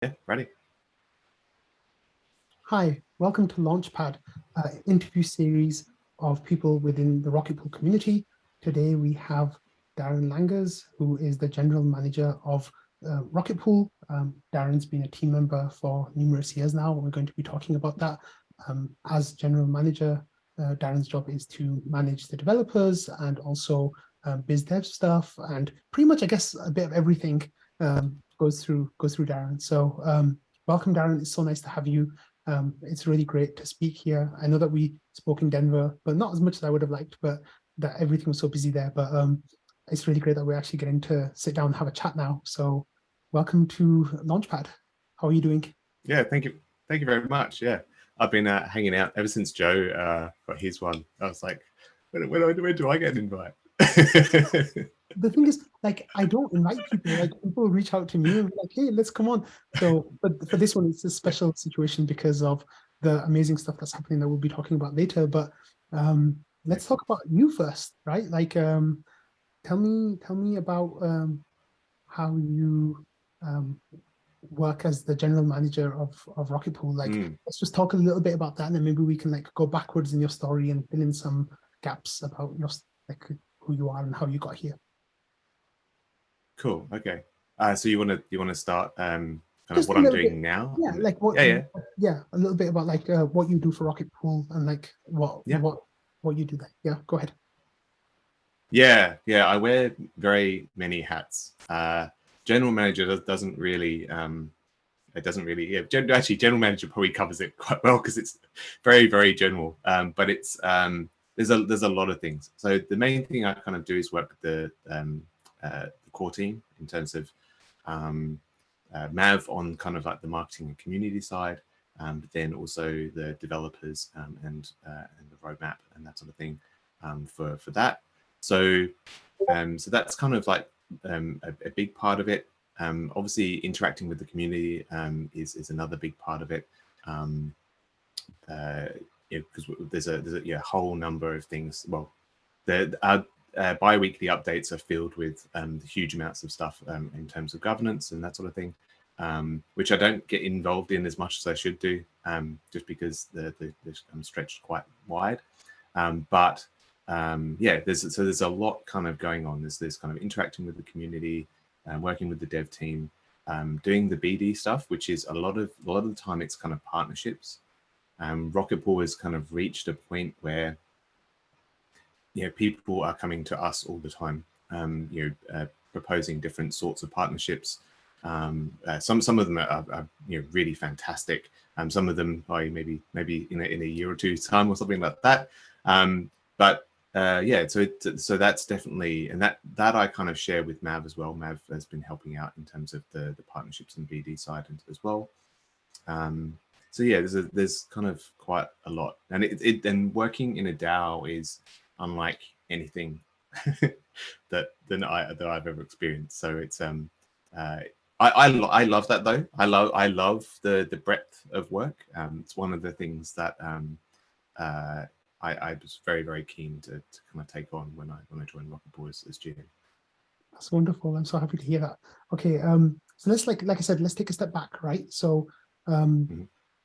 Yeah, ready. Hi, welcome to Launchpad, interview series of people within the Rocketpool community. Today we have Darren Langley, who is the general manager of Rocketpool. Darren's been a team member for numerous years now. We're going to be talking about that. As general manager, Darren's job is to manage the developers and also biz dev stuff, and pretty much, I guess, a bit of everything goes through Darren. So welcome, Darren. It's so nice to have you. It's really great to speak here. I know that we spoke in Denver, but not as much as I would have liked, but that everything was so busy there. But it's really great that we're actually getting to sit down and have a chat now. So welcome to Launchpad. How are you doing? Yeah, thank you. Thank you very much. Yeah, I've been hanging out ever since Joe got his one. I was like, when do I get an invite? The thing is, like, I don't invite people. Like, people reach out to me and be like, hey, let's come on. So, but for this one, it's a special situation because of the amazing stuff that's happening that we'll be talking about later. But let's talk about you first, right? Like, tell me about how you work as the general manager of Rocketpool. Like, let's just talk a little bit about that, and then maybe we can like go backwards in your story and fill in some gaps about your like who you are and how you got here. Cool. Okay. So you want to start kind Just of what I'm doing now? Yeah, like what? Yeah, a little bit about like what you do for Rocketpool and like what you do there. Yeah, go ahead. Yeah. I wear very many hats. General manager doesn't really. It doesn't really. Yeah, actually, general manager probably covers it quite well because it's very, very general. But it's there's a lot of things. So the main thing I kind of do is work with the core team in terms of Mav on kind of like the marketing and community side, but then also the developers and the roadmap and that sort of thing for that. So so that's kind of like a big part of it. Obviously, interacting with the community is another big part of it. Because there's a whole number of things. Well, our bi-weekly updates are filled with huge amounts of stuff in terms of governance and that sort of thing, which I don't get involved in as much as I should do, just because I'm stretched quite wide. But yeah, there's a lot kind of going on. There's kind of interacting with the community, working with the dev team, doing the BD stuff, which is a lot of the time it's kind of partnerships. Rocketpool has kind of reached a point where people are coming to us all the time, proposing different sorts of partnerships. Some of them are really fantastic. Some of them maybe in a year or two's time or something like that. But yeah, so that's definitely, and that I kind of share with Mav as well. Mav has been helping out in terms of the partnerships and BD side as well. So yeah, there's kind of quite a lot, and and working in a DAO is unlike anything that I've ever experienced. So it's I love that though. I love the breadth of work. It's one of the things that I was very, very keen to kind of take on when I joined Rocketpool as GM. That's wonderful. I'm so happy to hear that. Okay, so let's like I said, let's take a step back, right? So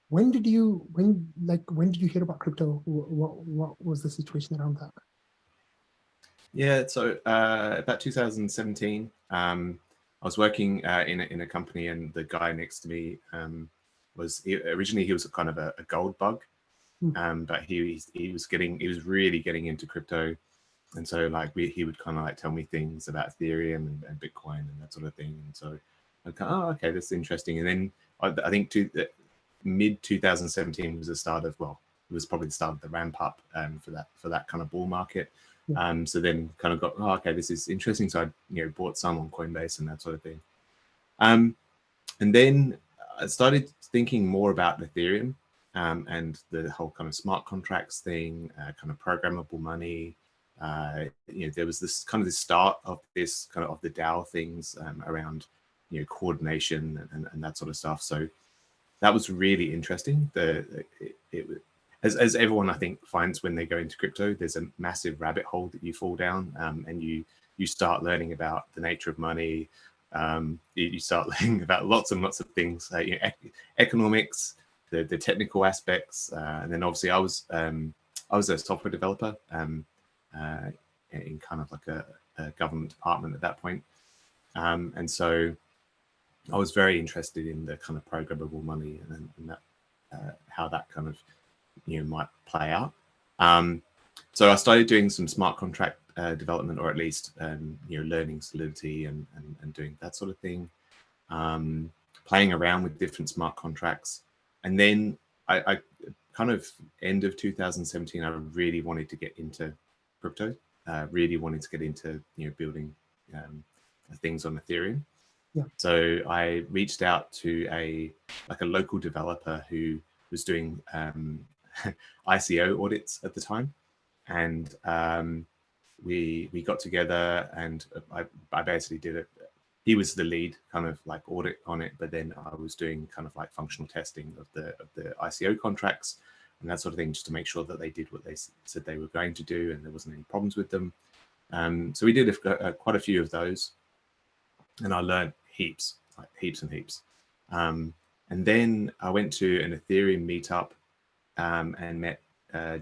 when did you hear about crypto? What was the situation around that? Yeah, so about 2017, I was working in a company, and the guy next to me originally he was kind of a gold bug, but he was really getting into crypto, and so like he would kind of like tell me things about Ethereum and Bitcoin and that sort of thing, and so I kind of, okay, that's interesting. And then I think mid 2017 was the start of, well, it was probably the start of the ramp up for that kind of bull market. So then kind of got, okay, this is interesting. So I bought some on Coinbase and that sort of thing. And then I started thinking more about Ethereum and the whole kind of smart contracts thing, kind of programmable money. There was this start of this kind of the DAO things around coordination and that sort of stuff. So that was really interesting. As everyone I think finds when they go into crypto, there's a massive rabbit hole that you fall down, and you start learning about the nature of money, You start learning about lots and lots of things, you know, economics, the technical aspects, and then obviously I was a software developer in kind of like a government department at that point, and so I was very interested in the kind of programmable money and that how that kind of, you know, might play out. So I started doing some smart contract development, or at least you know, learning Solidity and doing that sort of thing, playing around with different smart contracts. And then I kind of end of 2017, I really wanted to get into crypto, really wanted to get into, you know, building things on Ethereum. Yeah. So I reached out to a local developer who was doing ICO audits at the time, and we got together, and I basically did it. He was the lead kind of like audit on it, but then I was doing kind of like functional testing of the ICO contracts and that sort of thing, just to make sure that they did what they said they were going to do and there wasn't any problems with them. So we did quite a few of those, and I learned heaps, like heaps and heaps. And then I went to an Ethereum meetup and met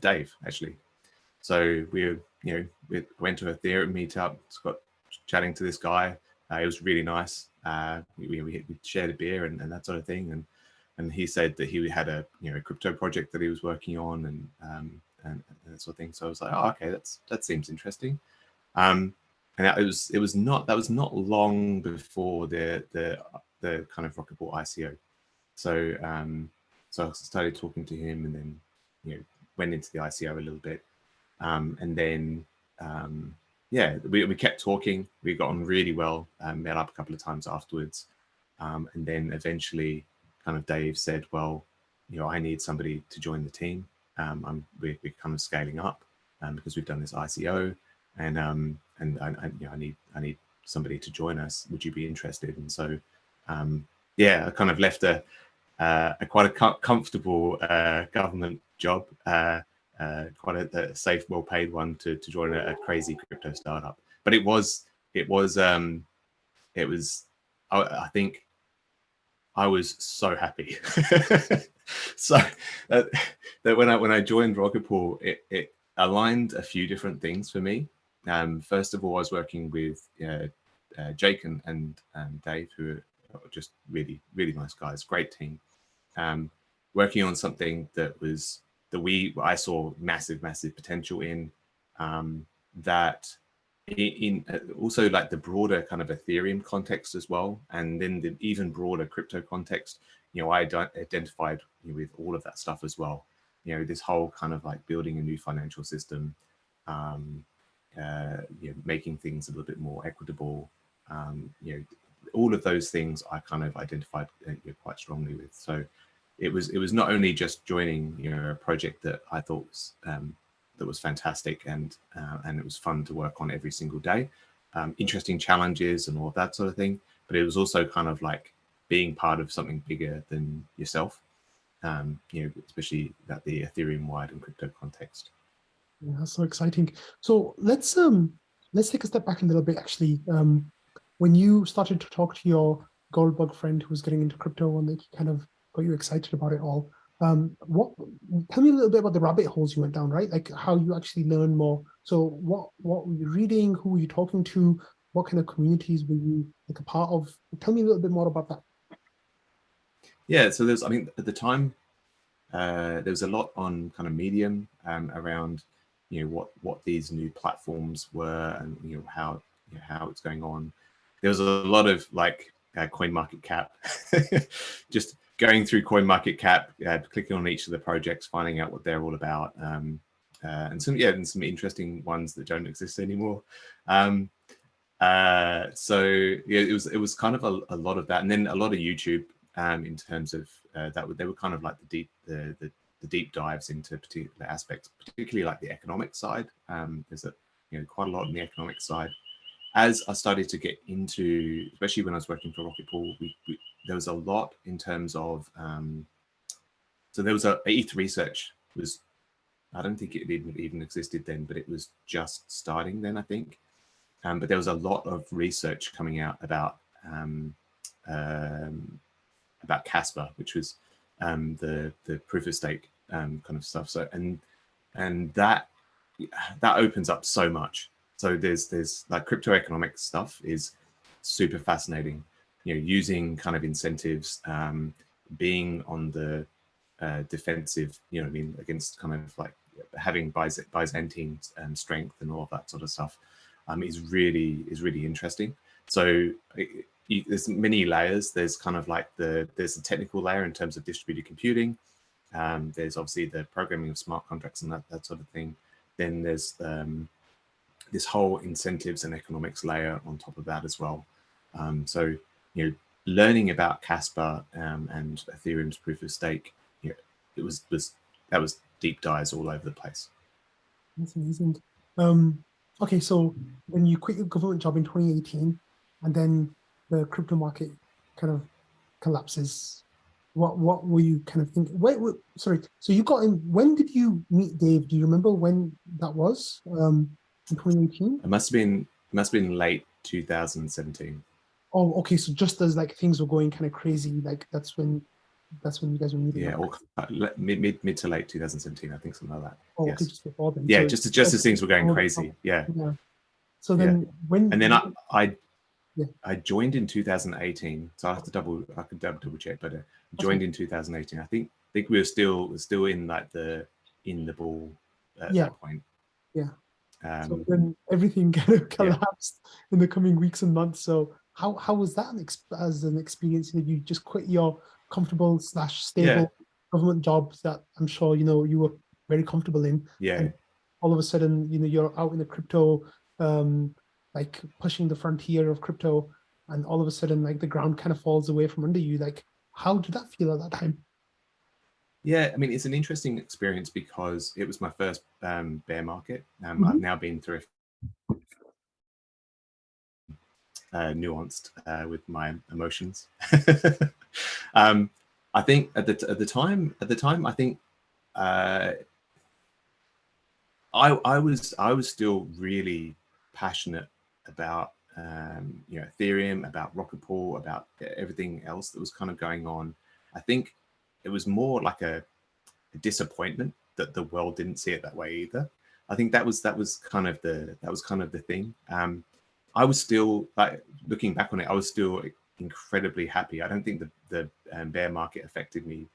Dave, actually. So we went to a Ethereum meetup, got chatting to this guy. It was really nice. We shared a beer and that sort of thing. And he said that he had a crypto project that he was working on and that sort of thing. So I was like, oh, okay, that seems interesting. And that was not long before the kind of Rocketpool ICO. So so I started talking to him, and then went into the ICO a little bit, and then yeah, we kept talking. We got on really well. Met up a couple of times afterwards, and then eventually, kind of Dave said, "Well, I need somebody to join the team. We're kind of scaling up because we've done this ICO, and I need somebody to join us. Would you be interested?" And so, yeah, I kind of left quite a comfortable government job, quite a safe, well-paid one to join a crazy crypto startup. But it was I think I was so happy. So that when I joined Rocketpool, it aligned a few different things for me. First of all, I was working with Jake and Dave, who are just really, really nice guys, great team. Working on something that I saw massive potential in, that in also like the broader kind of Ethereum context as well, and then the even broader crypto context. I identified with all of that stuff as well. This whole kind of like building a new financial system, making things a little bit more equitable. All of those things I kind of identified quite strongly with. So it was not only just joining a project that I thought was fantastic and it was fun to work on every single day, interesting challenges and all of that sort of thing, but it was also kind of like being part of something bigger than yourself, especially that the Ethereum wide and crypto context. Yeah, that's so exciting. So let's take a step back a little bit. Actually, when you started to talk to your gold bug friend who was getting into crypto and like kind of got you excited about it all, tell me a little bit about the rabbit holes you went down, right? Like how you actually learned more. So what were you reading? Who were you talking to? What kind of communities were you like a part of? Tell me a little bit more about that. Yeah, so at the time, there was a lot on kind of Medium around what these new platforms were and how it's going on. There was a lot of like CoinMarketCap, just going through CoinMarketCap, clicking on each of the projects, finding out what they're all about, and some interesting ones that don't exist anymore. So yeah, it was kind of a lot of that, and then a lot of YouTube in terms of they were kind of like the deep dives into particular aspects, particularly like the economic side. There's quite a lot on the economic side. As I started to get into, especially when I was working for Rocketpool, there was a lot in terms of, so there was ETH research was, I don't think it even existed then, but it was just starting then, I think. But there was a lot of research coming out about Casper, which was the proof of stake kind of stuff. So and that opens up so much. So there's like crypto economics stuff is super fascinating. You know, using kind of incentives, being on the defensive, you know what I mean, against kind of like having Byzantine strength and all of that sort of stuff is really interesting. So there's many layers. There's kind of like there's a technical layer in terms of distributed computing. There's obviously the programming of smart contracts and that sort of thing. Then there's this whole incentives and economics layer on top of that as well. So, you know, learning about Casper and Ethereum's proof of stake, you know, that was deep dives all over the place. That's amazing. Okay, so when you quit your government job in 2018, and then the crypto market kind of collapses, what were you kind of thinking? Wait, sorry. So you got in. When did you meet Dave? Do you remember when that was? In 2018. It must have been late 2017. Oh, okay. So just as like things were going kind of crazy, like that's when you guys were meeting. Yeah, or mid to late 2017, I think, something like that. Oh, yes. okay, just before then. Yeah, so just as things were going crazy. Yeah. Yeah. So then when? And then I joined in 2018. So I have to double check, but joined in 2018. I think we were still in like in the ball at that point. Yeah. So then everything kind of collapsed in the coming weeks and months. So how was that as an experience? Did you just quit your comfortable / stable government jobs that I'm sure you were very comfortable in? Yeah. And all of a sudden, you're out in the crypto, like pushing the frontier of crypto, and all of a sudden, like the ground kind of falls away from under you. Like, how did that feel at that time? Yeah, I mean, it's an interesting experience because it was my first bear market. I've now been through nuanced with my emotions. I think at the time, I think I was still really passionate about Ethereum, about Rocketpool, about everything else that was kind of going on. I think it was more like a disappointment that the world didn't see it that way either. I think that was kind of the thing. I was still, like, looking back on it, I was still incredibly happy. I don't think the bear market affected me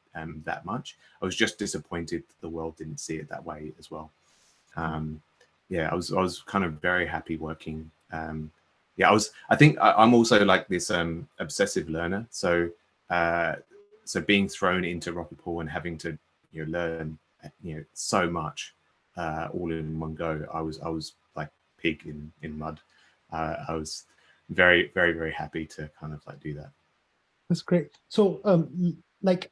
that much. I was just disappointed that the world didn't see it that way as well. Yeah, I was kind of very happy working. I think I'm also like this obsessive learner. So being thrown into Rocketpool and having to learn so much all in one go, I was like pig in mud. I was very, very, very happy to kind of like do that. That's great. So like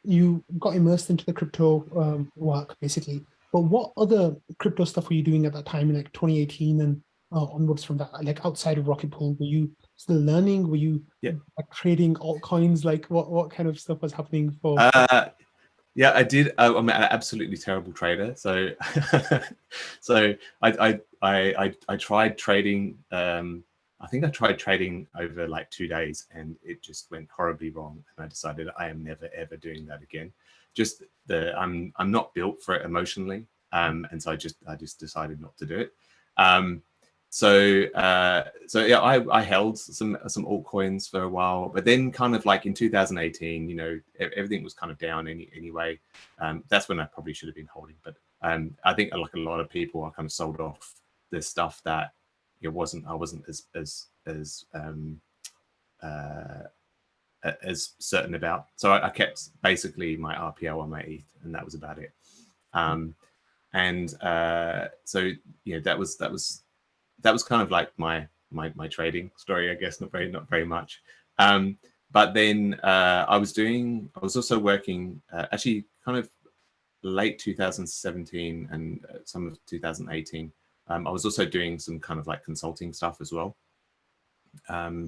you got immersed into the crypto work basically, but what other crypto stuff were you doing at that time in like 2018 and onwards from that? Like outside of Rocketpool, were you still learning? Were you like trading altcoins? Like what kind of stuff was happening for? Yeah, I did. I'm an absolutely terrible trader. So, so I tried trading. I think I tried trading over like 2 days, and it just went horribly wrong. And I decided I am never ever doing that again. Just I'm not built for it emotionally, and so I just decided not to do it. So yeah, I held some altcoins for a while, but then kind of like in 2018, everything was kind of down anyway. That's when I probably should have been holding, but I think like a lot of people, I kind of sold off the stuff that I wasn't as certain about. So I kept basically my RPO on my ETH, and that was about it. So that was kind of like my trading story, I guess. Not very much. But then I was also working actually kind of late 2017 and some of 2018. I was also doing some kind of like consulting stuff as well.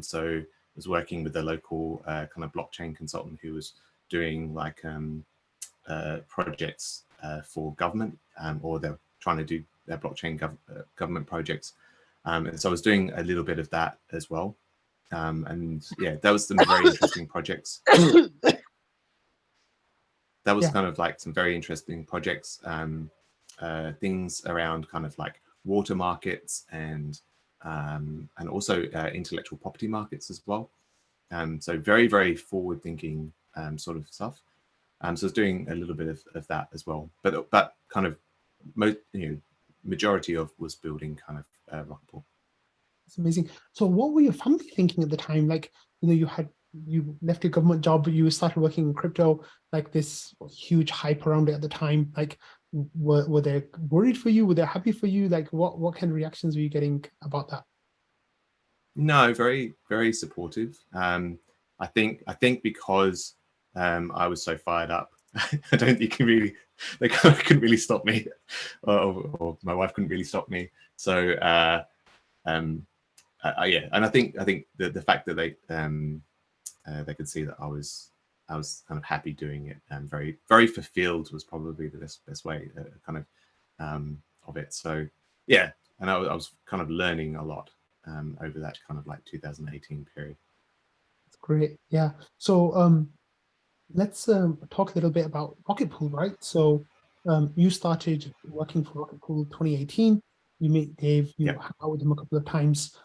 So I was working with a local kind of blockchain consultant who was doing like projects for government, or they're trying to do their blockchain government projects. And so I was doing a little bit of that as well. And yeah, that was some very interesting projects. That was kind of like some very interesting projects, things around kind of like water markets and also intellectual property markets as well. So very, very forward-thinking sort of stuff. So I was doing a little bit of that as well, but that kind of majority of was building kind of Rocketpool. It's amazing. So what were your family thinking at the time? Like, you left your government job, you started working in crypto, like this huge hype around it at the time. Like, were they worried for you? Were they happy for you? Like, what kind of reactions were you getting about that? No, very, very supportive. I think because I was so fired up, I don't think they couldn't really stop me, or my wife couldn't really stop me. So yeah, and I think the fact that they could see that I was kind of happy doing it and very, very fulfilled was probably the best way kind of it. So yeah, and I was kind of learning a lot over that kind of like 2018 period. That's great. Yeah. So let's talk a little bit about Rocketpool, right? So you started working for Rocketpool 2018. You meet Dave, you hang out with him a couple of times.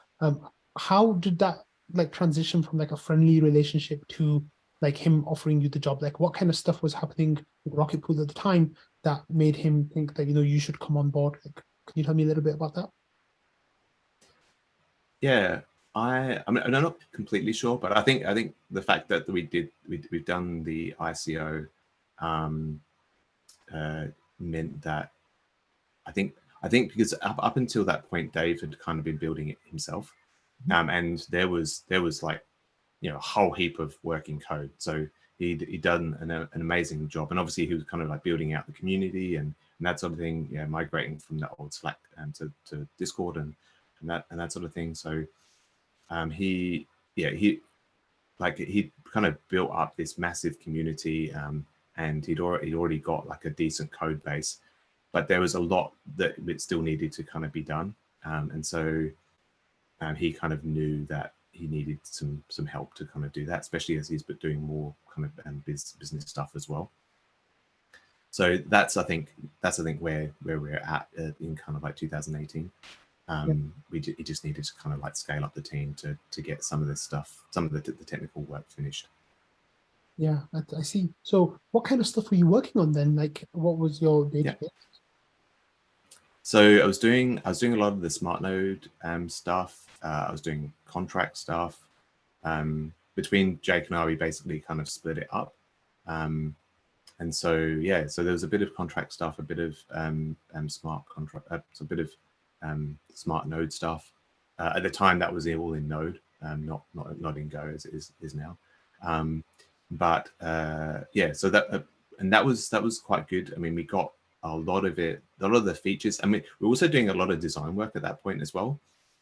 How did that like transition from like a friendly relationship to like him offering you the job? Like, what kind of stuff was happening with Rocketpool at the time that made him think that you should come on board? Like, can you tell me a little bit about that? Yeah, I mean, I'm not completely sure, but I think the fact that we've done the ICO meant that I think because up until that point, Dave had kind of been building it himself, and there was like a whole heap of working code. So he'd done an amazing job, and obviously he was kind of like building out the community and that sort of thing. Yeah, migrating from the old Slack to Discord and that sort of thing. So he kind of built up this massive community, and he'd already got like a decent code base, but there was a lot that it still needed to kind of be done, and so he kind of knew that he needed some help to kind of do that, especially as he's been doing more kind of business stuff as well. So that's I think where we're at in kind of like 2018. He just needed to kind of like scale up the team to get some of this stuff, some of the technical work finished. Yeah, I see. So what kind of stuff were you working on then? Like, what was your day-to-day? So I was doing a lot of the smart node stuff. I was doing contract stuff. Between Jake and I, we basically kind of split it up. And so yeah, so there was a bit of contract stuff, a bit of smart contract, a bit of smart node stuff. At the time, that was all in Node, not in Go as it is now. But yeah, so that was quite good. I mean, we got a lot of the features. I mean, we're also doing a lot of design work at that point as well,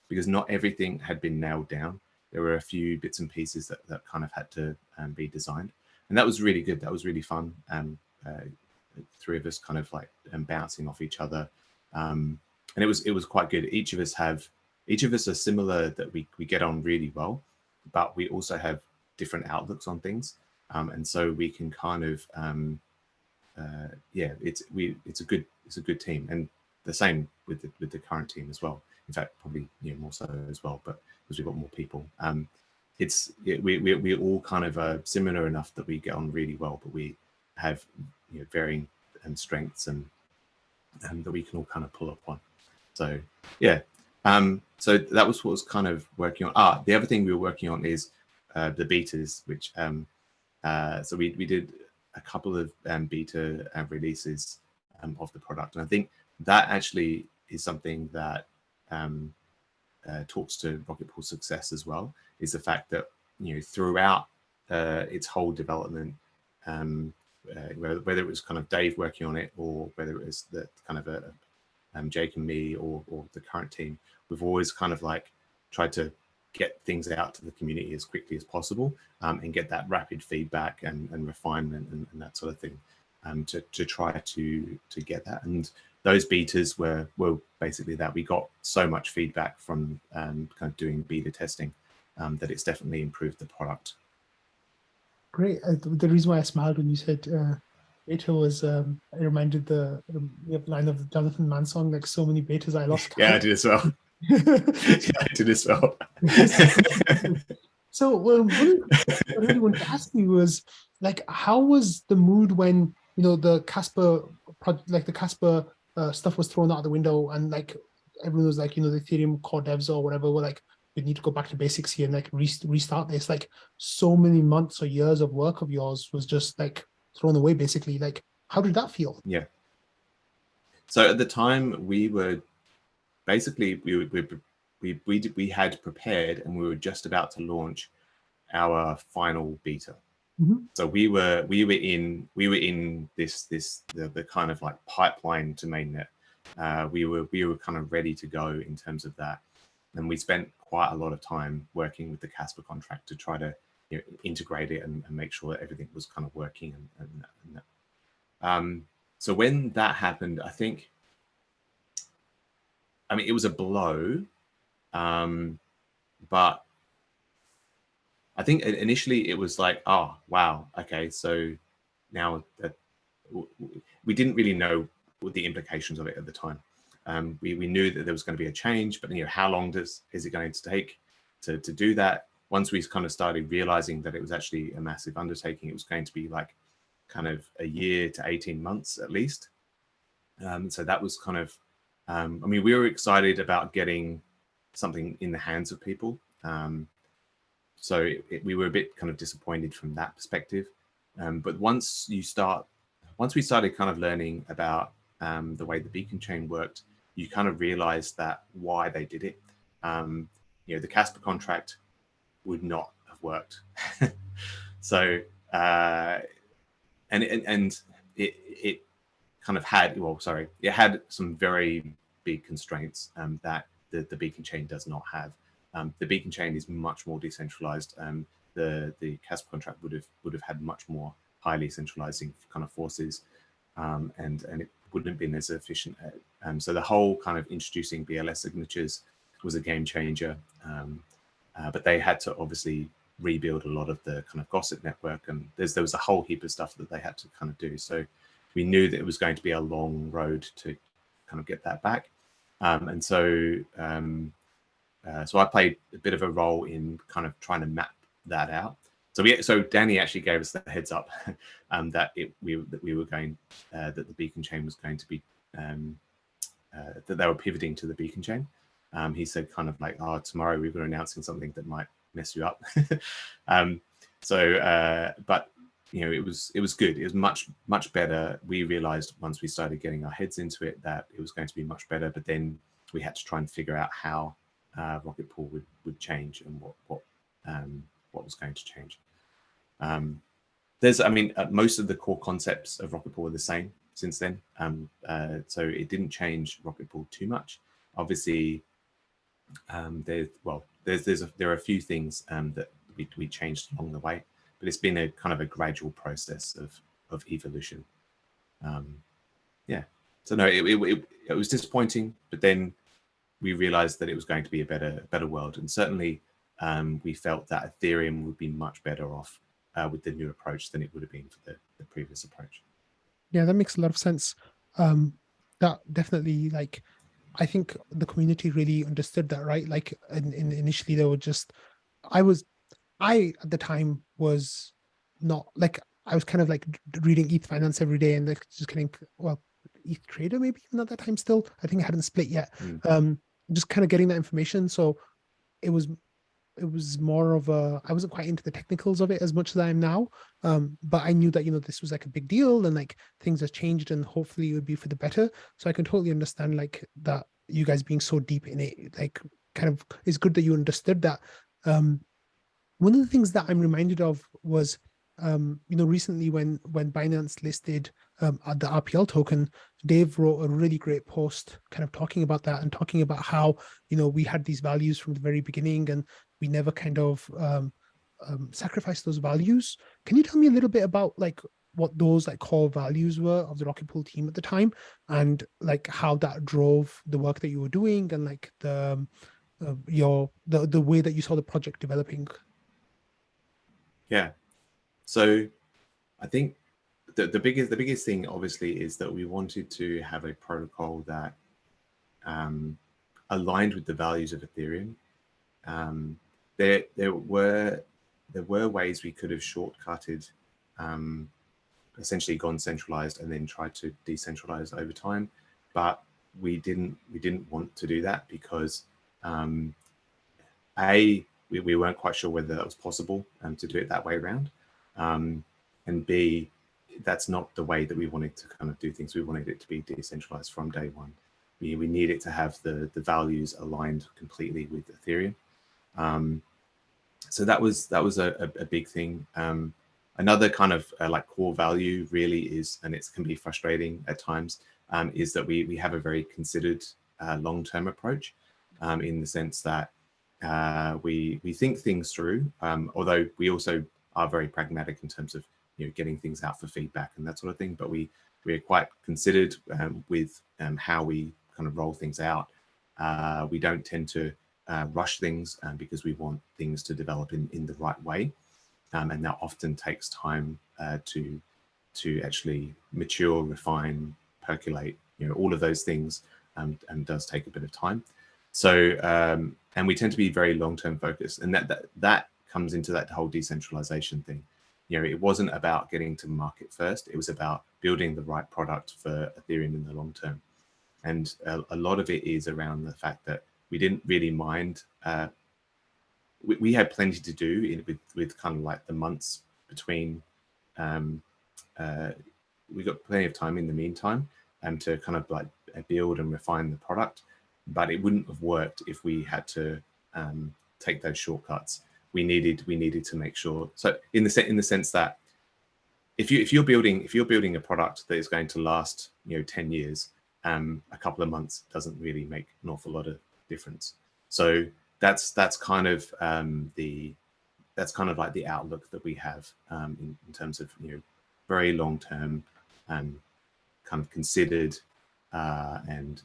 because not everything had been nailed down. There were a few bits and pieces that kind of had to be designed, and that was really good. That was really fun. Three of us kind of like bouncing off each other, and it was quite good. Each of us are similar, that we get on really well, but we also have different outlooks on things, and so we can kind of yeah, it's a good team, and the same with the current team as well. In fact, probably more so as well, but because we've got more people, we all kind of similar enough that we get on really well, but we have varying strengths and that we can all kind of pull up on. So yeah, so that was what was kind of working on. The other thing we were working on is the betas, which so we did a couple of beta releases of the product, and I think that actually is something that talks to Rocketpool's success as well, is the fact that throughout its whole development, whether it was kind of Dave working on it, or whether it was the kind of Jake and me, or the current team, we've always kind of like tried to get things out to the community as quickly as possible, and get that rapid feedback and refinement and that sort of thing, to try to get that. And those betas were basically that. We got so much feedback from kind of doing beta testing, that it's definitely improved the product. Great. The reason why I smiled when you said beta was it reminded the line of the Jonathan Mann song, like so many betas I lost. Yeah, I did as well. Yeah, I did as well. So one thing I really wanted to ask you was, like, how was the mood when, you know, the Casper project, like the Casper stuff was thrown out the window, and like everyone was like, you know, the Ethereum core devs or whatever were like, we need to go back to basics here and like restart this. Like, so many months or years of work of yours was just like thrown away, basically. Like, how did that feel? Yeah. So at the time, we were basically we had prepared, and we were just about to launch our final beta. Mm-hmm. So we were in this the kind of like pipeline to mainnet. We were kind of ready to go in terms of that, and we spent quite a lot of time working with the Casper contract to try to, you know, integrate it and make sure that everything was kind of working. So when that happened, I mean, it was a blow, but I think initially it was like, oh, wow, okay, so now that we didn't really know what the implications of it at the time. We knew that there was going to be a change, but, you know, how long is it going to take to do that? Once we kind of started realizing that it was actually a massive undertaking, it was going to be like kind of a year to 18 months at least. So that was kind of, I mean, we were excited about getting something in the hands of people. So we were a bit kind of disappointed from that perspective. But once we started kind of learning about the way the Beaconchain worked, you kind of realized that why they did it. You know, the Casper contract would not have worked. So, and it kind of had, well, sorry, it had some very big constraints that the Beaconchain does not have. The Beaconchain is much more decentralized. The Casper contract would have had much more highly centralizing kind of forces, and it wouldn't have been as efficient. So the whole kind of introducing BLS signatures was a game changer, but they had to obviously rebuild a lot of the kind of gossip network, and there was a whole heap of stuff that they had to kind of do. So we knew that it was going to be a long road to kind of get that back, and so so I played a bit of a role in kind of trying to map that out. So Danny actually gave us the heads up that we were going that the Beaconchain was going to be that they were pivoting to the Beaconchain. He said kind of like, oh, tomorrow we're announcing something that might mess you up. But you know, it was good. It was much better. We realized once we started getting our heads into it that it was going to be much better. But then we had to try and figure out how Rocketpool would change and what was going to change. I mean, most of the core concepts of Rocketpool are the same since then. So it didn't change Rocketpool too much. Obviously, there are a few things that we changed along the way, but it's been a kind of a gradual process of evolution. Yeah. So no, it was disappointing, but then we realized that it was going to be a better world, and certainly we felt that Ethereum would be much better off with the new approach than it would have been for the previous approach. Yeah, that makes a lot of sense. That definitely, like, I think the community really understood that, right? Like, initially they were just, I at the time was not like, I was kind of like reading ETH Finance every day and like just getting, well, ETH Trader maybe even at that time still. I think I hadn't split yet. Just kind of getting that information. So it was more of a, I wasn't quite into the technicals of it as much as I am now. But I knew that, you know, this was like a big deal and like things have changed and hopefully it would be for the better. So I can totally understand like that you guys being so deep in it, like kind of, it's good that you understood that. One of the things that I'm reminded of was, you know, recently when Binance listed the RPL token, Dave wrote a really great post kind of talking about that and talking about how, you know, we had these values from the very beginning and we never kind of sacrificed those values. Can you tell me a little bit about like what those like core values were of the Rocketpool team at the time, and like how that drove the work that you were doing, and like the the way that you saw the project developing? Yeah. So I think the biggest thing obviously is that we wanted to have a protocol that aligned with the values of Ethereum. There were ways we could have shortcutted, essentially gone centralized and then tried to decentralize over time, but we didn't want to do that because we weren't quite sure whether that was possible to do it that way around, and B, that's not the way that we wanted to kind of do things. We wanted it to be decentralized from day one. We need it to have the values aligned completely with Ethereum. So that was a big thing. Another kind of like core value really is, and it can be frustrating at times, is that we have a very considered long-term approach, in the sense that we think things through, although we also are very pragmatic in terms of getting things out for feedback and that sort of thing. But we're quite considered with how we kind of roll things out. We don't tend to rush things because we want things to develop in the right way, and that often takes time to actually mature, refine, percolate, all of those things, and does take a bit of time. So and we tend to be very long-term focused, and that comes into that whole decentralization thing. It wasn't about getting to market first, it was about building the right product for Ethereum in the long term. And a lot of it is around the fact that we didn't really mind. We had plenty to do with kind of like the months between. We got plenty of time in the meantime to kind of like build and refine the product, but it wouldn't have worked if we had to take those shortcuts. We needed to make sure. So in the sense that if you're building a product that is going to last 10 years, a couple of months doesn't really make an awful lot of difference. So that's kind of like the outlook that we have in terms of very long term, kind of considered, and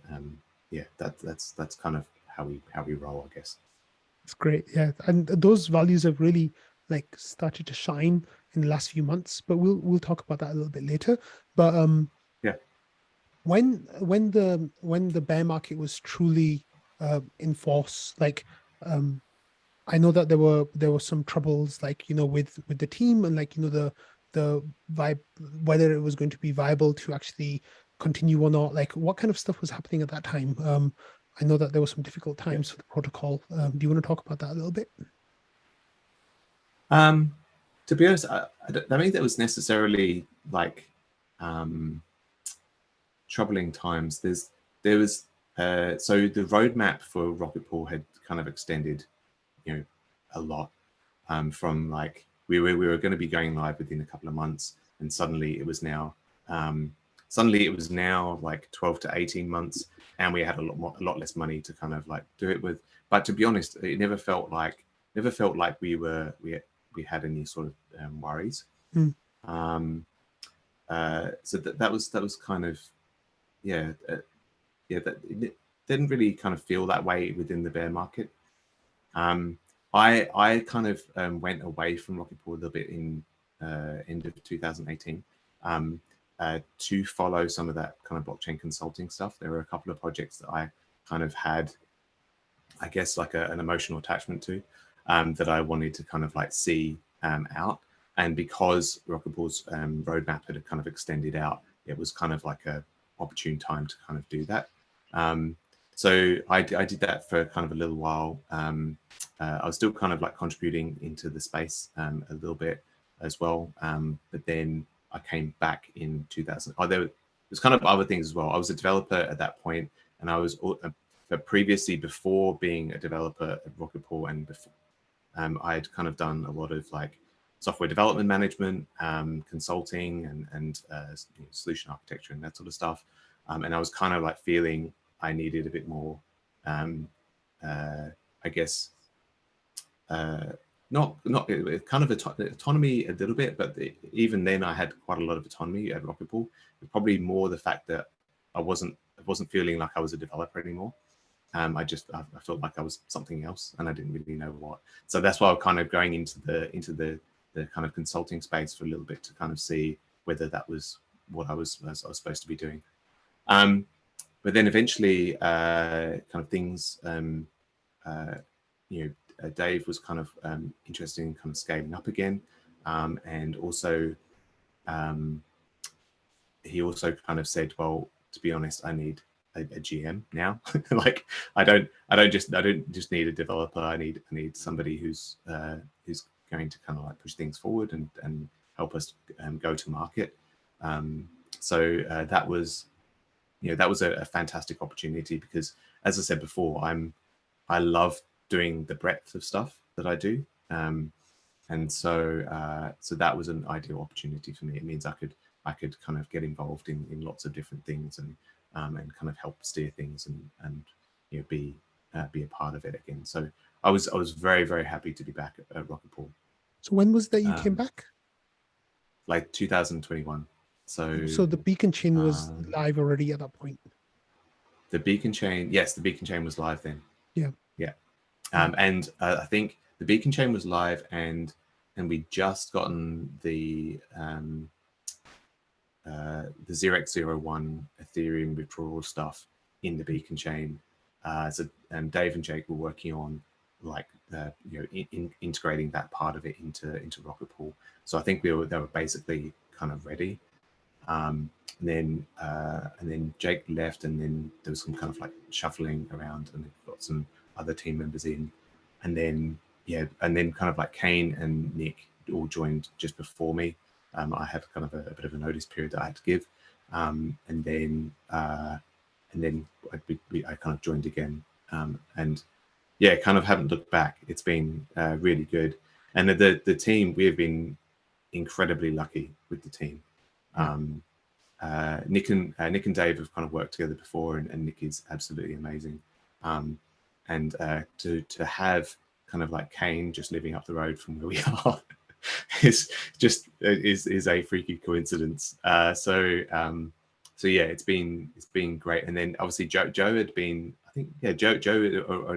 yeah, that's kind of how we roll, I guess. It's great, yeah, and those values have really like started to shine in the last few months. But we'll talk about that a little bit later. But yeah. When the bear market was truly in force, like I know that there were some troubles, like with the team, and like the vibe, whether it was going to be viable to actually continue or not. Like what kind of stuff was happening at that time? I know that there were some difficult times for the protocol. Do you want to talk about that a little bit? To be honest, I don't think that was necessarily like troubling times. There was so the roadmap for Rocketpool had kind of extended, a lot, from like we were going to be going live within a couple of months, and suddenly it was now like 12 to 18 months, and we had a lot less money to kind of like do it with. But to be honest, it never felt like we had any sort of worries. So that was kind of that it didn't really kind of feel that way within the bear market. I kind of went away from Rocketpool a little bit in end of 2018 to follow some of that kind of blockchain consulting stuff. There were a couple of projects that I kind of had, I guess, like an emotional attachment to, that I wanted to kind of like see out. And because Rocketpool's roadmap had kind of extended out, it was kind of like a opportune time to kind of do that. So I did that for kind of a little while. I was still kind of like contributing into the space a little bit as well. But then I came back in 2000. There was kind of other things as well. I was a developer at that point, and I was previously, before being a developer at Rocketpool, and before, I had kind of done a lot of like software development management, consulting, and solution architecture and that sort of stuff. And I was kind of like feeling I needed a bit more, I guess, not kind of autonomy a little bit, but even then I had quite a lot of autonomy at Rocketpool. Probably more the fact that I wasn't feeling like I was a developer anymore. I felt like I was something else, and I didn't really know what. So that's why I'm kind of going into the kind of consulting space for a little bit to kind of see whether that was what I was supposed to be doing. But then eventually, kind of things, Dave was kind of interested in kind of scaling up again, and also he also kind of said, well, to be honest, I need a GM now. Like I don't just need a developer. I need somebody who's going to kind of like push things forward and help us go to market. So that was a fantastic opportunity, because as I said before, I love doing the breadth of stuff that I do. And so that was an ideal opportunity for me. It means I could kind of get involved in lots of different things and kind of help steer things and be a part of it again. So I was very, very happy to be back at Rocketpool. So when was that you came back? Like 2021. So the Beaconchain was live already at that point. The Beaconchain, yes, the Beaconchain was live then. Yeah. And I think the Beaconchain was live, and we just gotten the 0x01 Ethereum withdrawal stuff in the Beaconchain. So Dave and Jake were working on like integrating that part of it into Rocketpool. So I think they were basically kind of ready. And then Jake left, and then there was some kind of like shuffling around, and they've got some other team members in, and then kind of like Kane and Nick all joined just before me. I had kind of a bit of a notice period that I had to give, and then I kind of joined again, and kind of haven't looked back. It's been really good, and the team, we have been incredibly lucky with the team. Nick and Dave have kind of worked together before, and Nick is absolutely amazing. And to have kind of like Kane just living up the road from where we are is a freaky coincidence. So yeah, it's been great. And then obviously Joe had been, I think, Joe had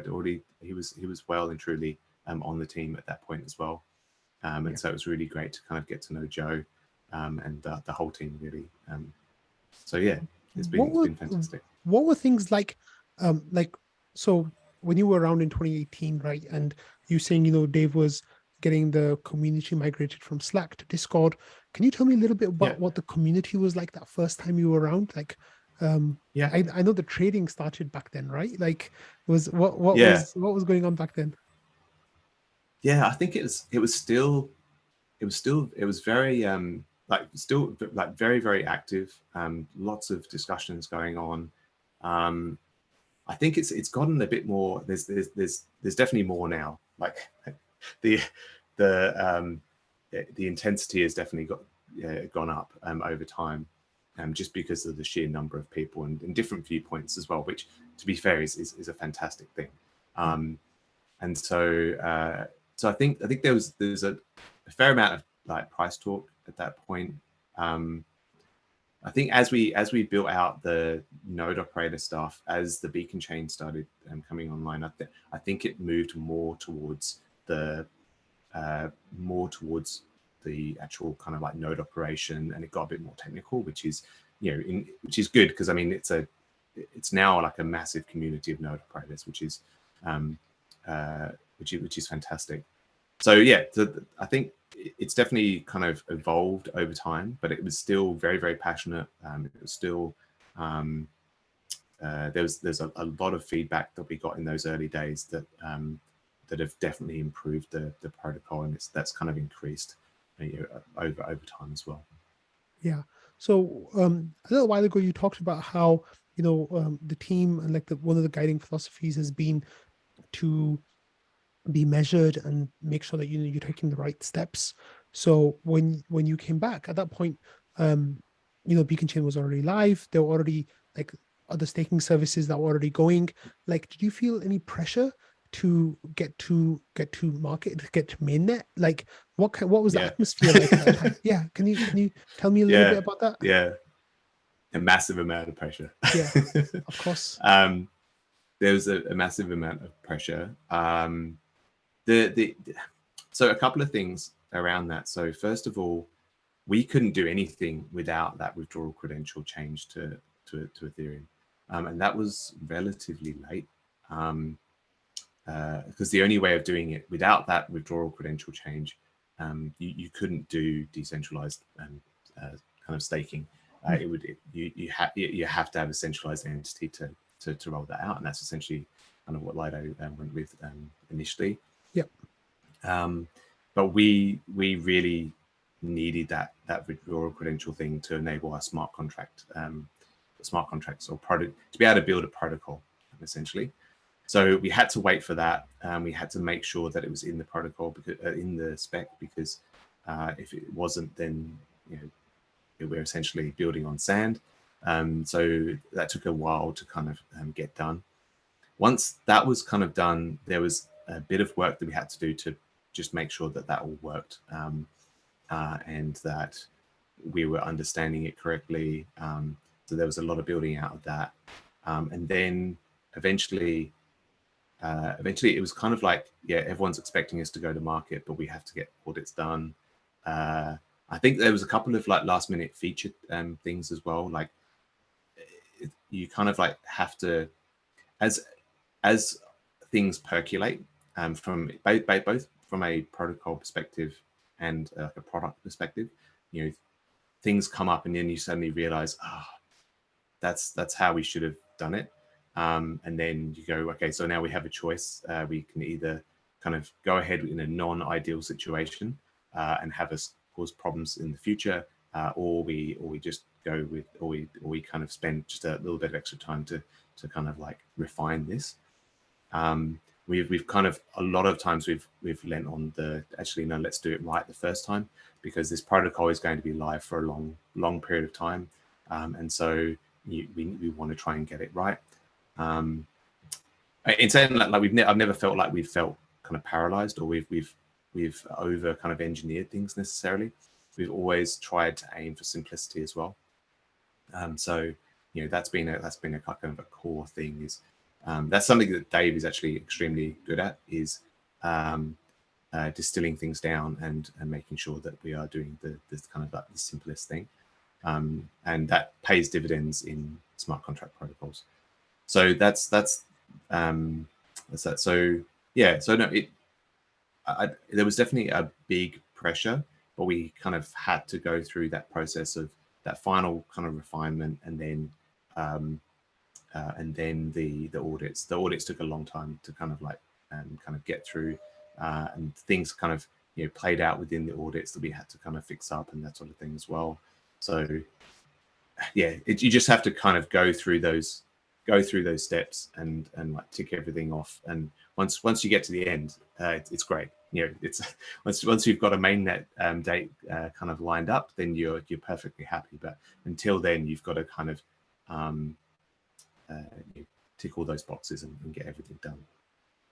already, he was well and truly on the team at that point as well. And so it was really great to kind of get to know Joe and the whole team really. So yeah, it's been fantastic. What were things like so when you were around in 2018, right? And you saying, Dave was getting the community migrated from Slack to Discord. Can you tell me a little bit about what the community was like that first time you were around? Like, I know the trading started back then, right? Like, what was going on back then? Yeah, I think it was very still very, very active. Lots of discussions going on. I think it's gotten a bit more. There's definitely more now. Like the intensity has definitely gone up over time, just because of the sheer number of people and different viewpoints as well. Which, to be fair, is a fantastic thing. And so I think there's a fair amount of like price talk at that point. I think as we built out the node operator stuff, as the Beaconchain started coming online, I think it moved more towards the actual kind of like node operation, and it got a bit more technical, which is good, because I mean it's now like a massive community of node operators, which is fantastic. So yeah, I think it's definitely kind of evolved over time, but it was still very, very passionate. It was still there's a lot of feedback that we got in those early days that have definitely improved the protocol, and that's kind of increased over time as well. Yeah. So a little while ago, you talked about how the team and like one of the guiding philosophies has been to be measured and make sure that you're taking the right steps. So when you came back at that point, Beaconchain was already live. There were already like other staking services that were already going. Like, did you feel any pressure to get to market, to get to mainnet? Like, what was the atmosphere like at that time? Yeah, can you tell me a little bit about that? Yeah, a massive amount of pressure. Yeah, of course. there was a massive amount of pressure. So a couple of things around that. So first of all, we couldn't do anything without that withdrawal credential change to Ethereum, and that was relatively late. Because the only way of doing it without that withdrawal credential change, you couldn't do decentralized kind of staking. You have to have a centralized entity to roll that out, and that's essentially kind of what Lido went with initially. Yep. But we really needed that withdrawal credential thing to enable our smart contracts or product to be able to build a protocol essentially. So we had to wait for that. We had to make sure that it was in the protocol, because in the spec, because if it wasn't, then we're essentially building on sand. So that took a while to kind of get done. Once that was kind of done, there was a bit of work that we had to do to just make sure that all worked, and that we were understanding it correctly. So there was a lot of building out of that, and then eventually it was kind of like, everyone's expecting us to go to market, but we have to get audits done. I think there was a couple of like last minute feature things as well. Like you kind of like have to, as things percolate from both from a protocol perspective and a product perspective, things come up and then you suddenly realize, that's how we should have done it. And then you go, okay, so now we have a choice. We can either kind of go ahead in a non-ideal situation and have us cause problems in the future, or we just go with, or we kind of spend just a little bit of extra time to kind of like refine this. We've kind of, a lot of times we've lent on the, actually, no, let's do it right the first time, because this protocol is going to be live for a long period of time. And so we want to try and get it right. In saying that, like I've never felt like we've felt kind of paralyzed, or we've over kind of engineered things necessarily. We've always tried to aim for simplicity as well. So that's been a kind of a core thing. Is that's something that Dave is actually extremely good at, is distilling things down and making sure that we are doing this kind of like the simplest thing, and that pays dividends in smart contract protocols. So that's that. So yeah, so no, there was definitely a big pressure, but we kind of had to go through that process of that final kind of refinement, and then the audits. The audits took a long time to kind of get through, and things kind of played out within the audits that we had to kind of fix up and that sort of thing as well. So yeah, you just have to kind of go through those steps and like tick everything off. And once you get to the end, it's great. It's once you've got a mainnet date kind of lined up, then you're perfectly happy. But until then, you've got to kind of tick all those boxes and get everything done.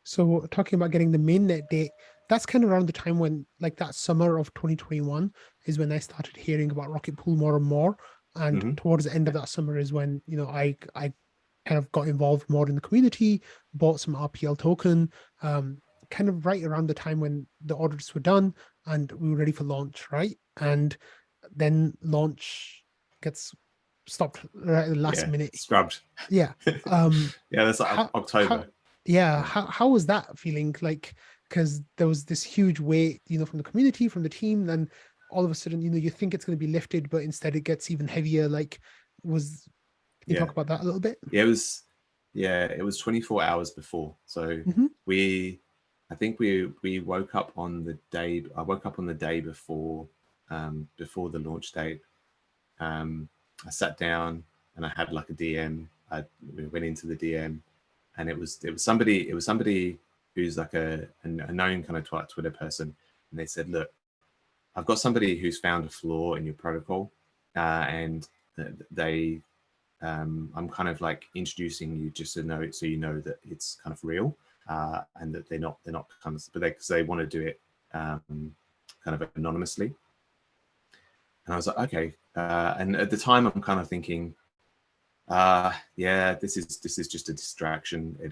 So talking about getting the mainnet date, that's kind of around the time when, like, that summer of 2021 is when I started hearing about Rocketpool more and more. And towards the end of that summer is when I kind of got involved more in the community, bought some RPL token, kind of right around the time when the audits were done and we were ready for launch, right? And then launch gets stopped right at the last minute. Scrubbed. Yeah. Yeah, that's like October. How was that feeling? Like, because there was this huge weight, from the community, from the team, and all of a sudden, you think it's going to be lifted, but instead it gets even heavier. Like, can you talk about that a little bit? Yeah, it was 24 hours before. So I think we woke up on the day. I woke up on the day before the launch date. I sat down and I had like a DM. We went into the DM, and it was somebody who's like a known kind of Twitter person, and they said, "Look, I've got somebody who's found a flaw in your protocol, and I'm kind of like introducing you just to know, so you know that it's kind of real, and that they're not kind of, but because they want to do it kind of anonymously." And I was like, okay. And at the time, I'm kind of thinking, Yeah, this is just a distraction. It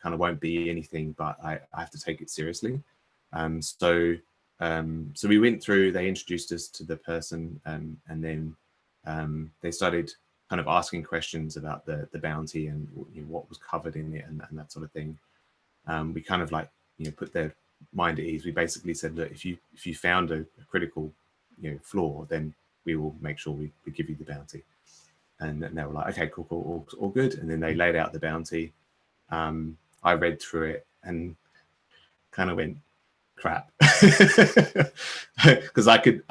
kind of won't be anything, but I have to take it seriously. So we went through, they introduced us to the person, and then they started kind of asking questions about the bounty and what was covered in it and that sort of thing. We kind of like, put their mind at ease. We basically said, look, if you found a critical, flaw, then we will make sure we give you the bounty. And they were like, okay, cool, all good. And then they laid out the bounty. I read through it and kind of went, crap, because I could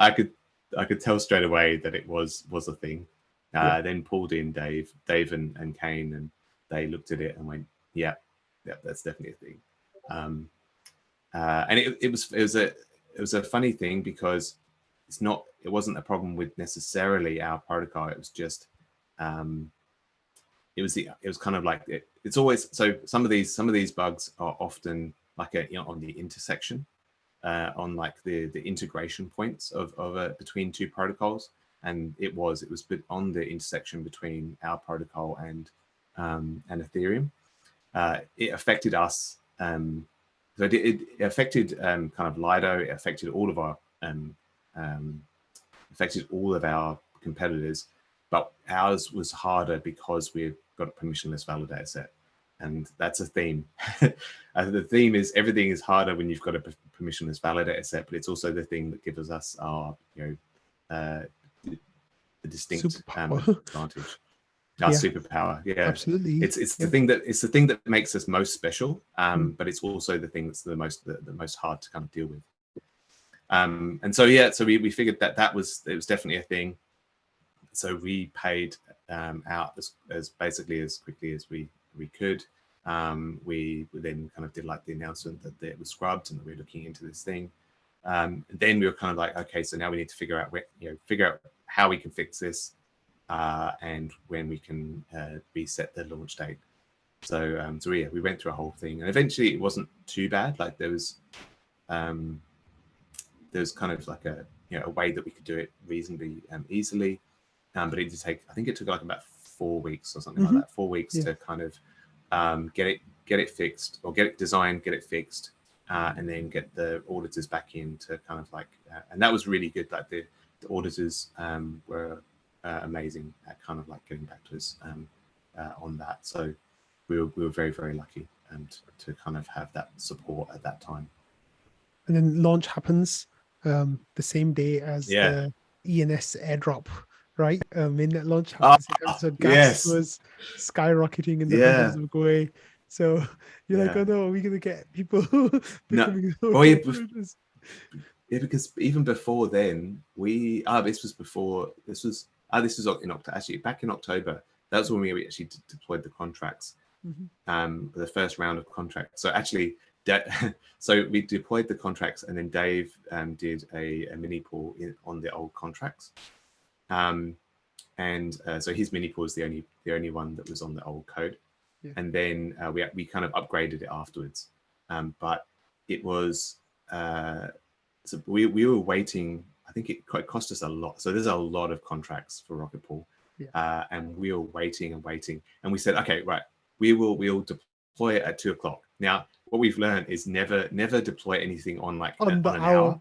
tell straight away that it was a thing. Then pulled in Dave and Kane, and they looked at it and went, yeah, that's definitely a thing. And it was a funny thing, because it wasn't a problem with necessarily our protocol. It was just it was kind of like it's always, so some of these bugs are often like on the intersection, on like the integration points of between two protocols, and it was on the intersection between our protocol and Ethereum. It affected us. So it affected kind of Lido. It affected all of our competitors, but ours was harder because we've got a permissionless validator set, and that's a theme. The theme is everything is harder when you've got a permissionless validator set, but it's also the thing that gives us our the distinct advantage. Our superpower, absolutely. It's the thing that makes us most special, but it's also the thing that's the most hard to kind of deal with. And so we figured that was definitely a thing. So we paid out as basically as quickly as we could. We then kind of did like the announcement that it was scrubbed and that we were looking into this thing. And then we were kind of like, okay, so now we need to figure out how we can fix this. And when we can reset the launch date. So we went through a whole thing, and eventually it wasn't too bad. Like there was kind of like a way that we could do it reasonably easily, but it did take, I think it took like about 4 weeks or something like that. 4 weeks to kind of get it fixed, or get it designed, get it fixed, and then get the auditors back in to kind of like, and that was really good. Like the auditors were amazing at kind of like getting back to us on that. So we were very, very lucky to kind of have that support at that time. And then launch happens the same day as the ENS airdrop, right? Mainnet launch happens. So gas was skyrocketing and the numbers were going. So you're like, oh no, are we going to get people becoming because even before then, this was in October. Actually, back in October, that was when we actually deployed the contracts, the first round of contracts. So actually, so we deployed the contracts, and then Dave did a mini pool on the old contracts, and so his mini pool is the only one that was on the old code, and then we kind of upgraded it afterwards, but it was so we were waiting. I think it cost us a lot. So there's a lot of contracts for Rocketpool, and we were waiting, and we said, okay, right, we'll deploy it at 2 o'clock. Now, what we've learned is never deploy anything on like on an hour,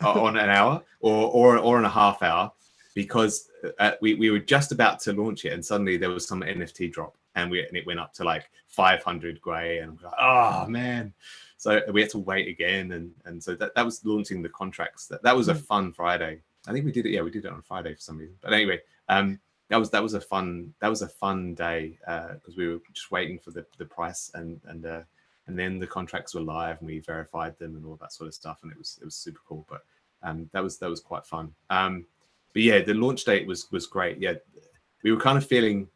on an hour or on a half hour, because we were just about to launch it, and suddenly there was some NFT drop, and it went up to like 500 grey, and we're like, oh man. So we had to wait again, and so that was launching the contracts. That was a fun Friday. I think we did it. Yeah, we did it on Friday for some reason. But anyway, that was a fun day, because we were just waiting for the price, and then the contracts were live, and we verified them and all that sort of stuff, and it was super cool. But that was quite fun. But yeah, the launch date was great. Yeah, we were kind of feeling.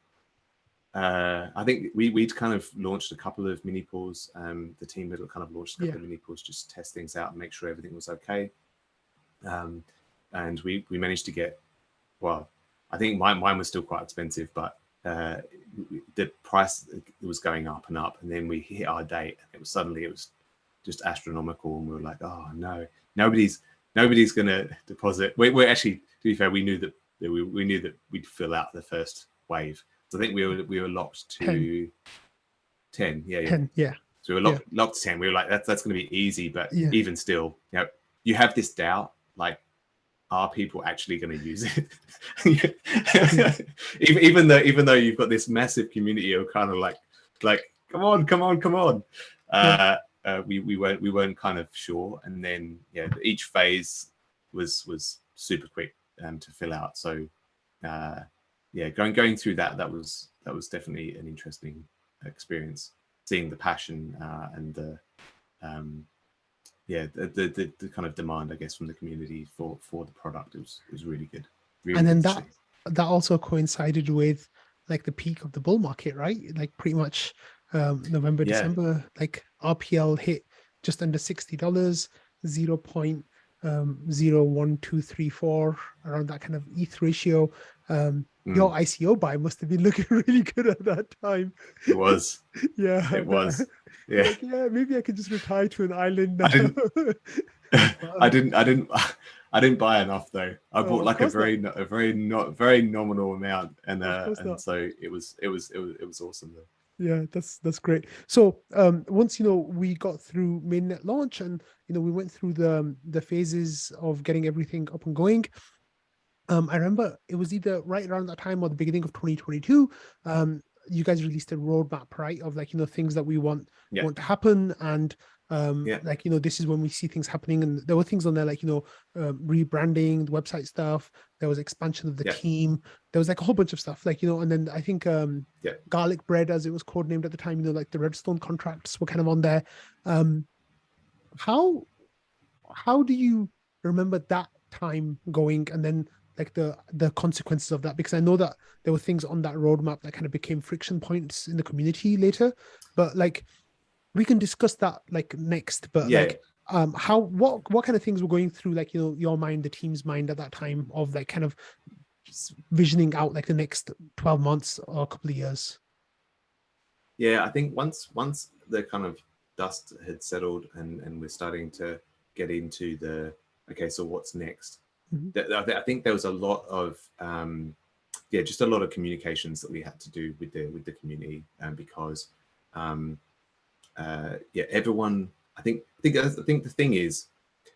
I think we'd kind of launched a couple of mini pools. The team had kind of launched a couple of mini pools just to test things out and make sure everything was okay. And we managed to get, well, I think mine was still quite expensive, but the price was going up and up, and then we hit our date, and it was just astronomical, and we were like, oh no, nobody's gonna deposit. We're actually, to be fair, we knew that we'd fill out the first wave. So I think we were locked to 10. Yeah. 10, yeah. So we were locked to 10. We were like, that's going to be easy, but Yeah. even still, you know, you have this doubt, like, are people actually going to use it? even though you've got this massive community of kind of like, come on. We weren't kind of sure, and then each phase was super quick to fill out. So going through that was definitely an interesting experience, seeing the passion and the the kind of demand, I guess, from the community for the product. It was really good. Really and then good that also coincided with like the peak of the bull market, right? Like pretty much November, December, like RPL hit just under $60, 0.01234, around that kind of ETH ratio. Your ICO buy must have been looking really good at that time. It was. Yeah. It was. Yeah. Like, maybe I could just retire to an island now. I didn't buy enough though. I bought like a very nominal amount, and so it was awesome though. Yeah, that's great. So once we got through mainnet launch, and we went through the phases of getting everything up and going. I remember it was either right around that time or the beginning of 2022. You guys released a roadmap, right, of like things that we want to happen, and like this is when we see things happening. And there were things on there like rebranding, the website stuff. There was expansion of the team. There was like a whole bunch of stuff, like and then I think garlic bread, as it was codenamed at the time, like the redstone contracts were kind of on there. How do you remember that time going, and then like the consequences of that? Because I know that there were things on that roadmap that kind of became friction points in the community later, but like we can discuss that like next. But like what kind of things were going through like your mind, the team's mind at that time, of like kind of visioning out like the next 12 months or a couple of years? I think once the kind of dust had settled and we're starting to get into the so what's next. I think there was a lot of just a lot of communications that we had to do with the community, because everyone, I think the thing is,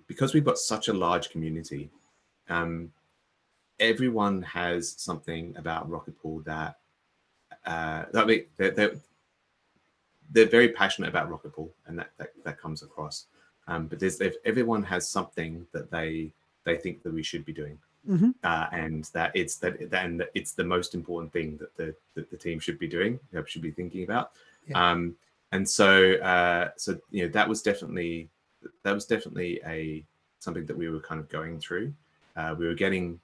because we've got such a large community, everyone has something about Rocketpool that they're very passionate about Rocketpool, and that comes across. But everyone has something that they think that we should be doing, and that it's the most important thing that the team should be doing, should be thinking about. And so that was definitely something that we were kind of going through. We were getting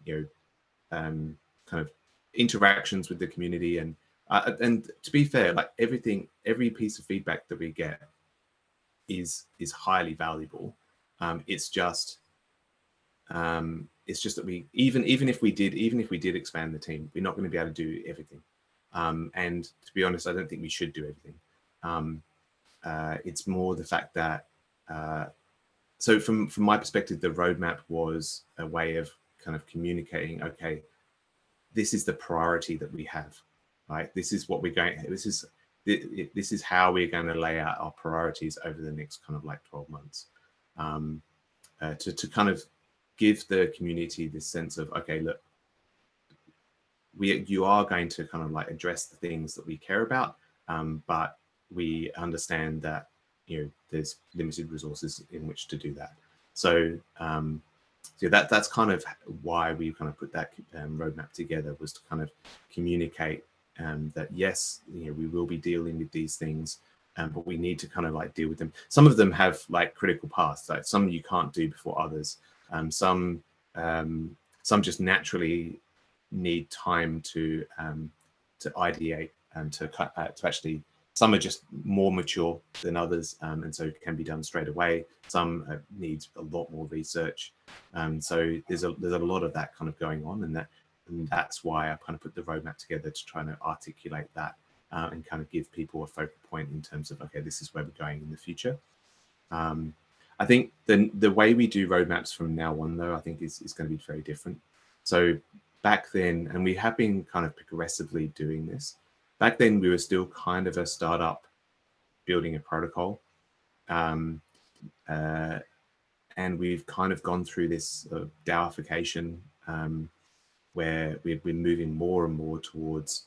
kind of interactions with the community, and to be fair, like every piece of feedback that we get is highly valuable. It's just that we even if we did expand the team, we're not going to be able to do everything. And to be honest, I don't think we should do everything. It's more the fact that so from my perspective, the roadmap was a way of kind of communicating, okay, this is the priority that we have, right? This is what we're going, this is how we're going to lay out our priorities over the next kind of like 12 months, to kind of give the community this sense of, okay, look, you are going to kind of like address the things that we care about, but we understand that there's limited resources in which to do that. So that's kind of why we kind of put that roadmap together, was to kind of communicate that yes, we will be dealing with these things, but we need to kind of like deal with them. Some of them have like critical paths, like some you can't do before others. Some just naturally need time to ideate and to actually. Some are just more mature than others, and so it can be done straight away. Some need a lot more research. So there's a lot of that kind of going on, and that's why I kind of put the roadmap together, to try to articulate that and kind of give people a focal point in terms of, okay, this is where we're going in the future. I think the way we do roadmaps from now on, though, I think is going to be very different. So back then, and we have been kind of progressively doing this. Back then, we were still kind of a startup building a protocol. And we've kind of gone through this DAOification where we're moving more and more towards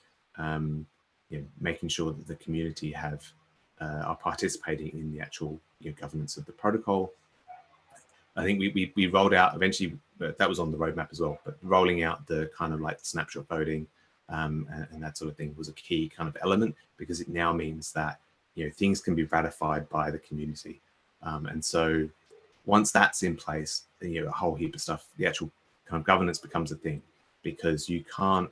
making sure that the community are participating in the actual governance of the protocol. I think we rolled out eventually, but that was on the roadmap as well, but rolling out the kind of like snapshot voting and that sort of thing was a key kind of element, because it now means that things can be ratified by the community. And so once that's in place, then a whole heap of stuff, the actual kind of governance becomes a thing, because you can't,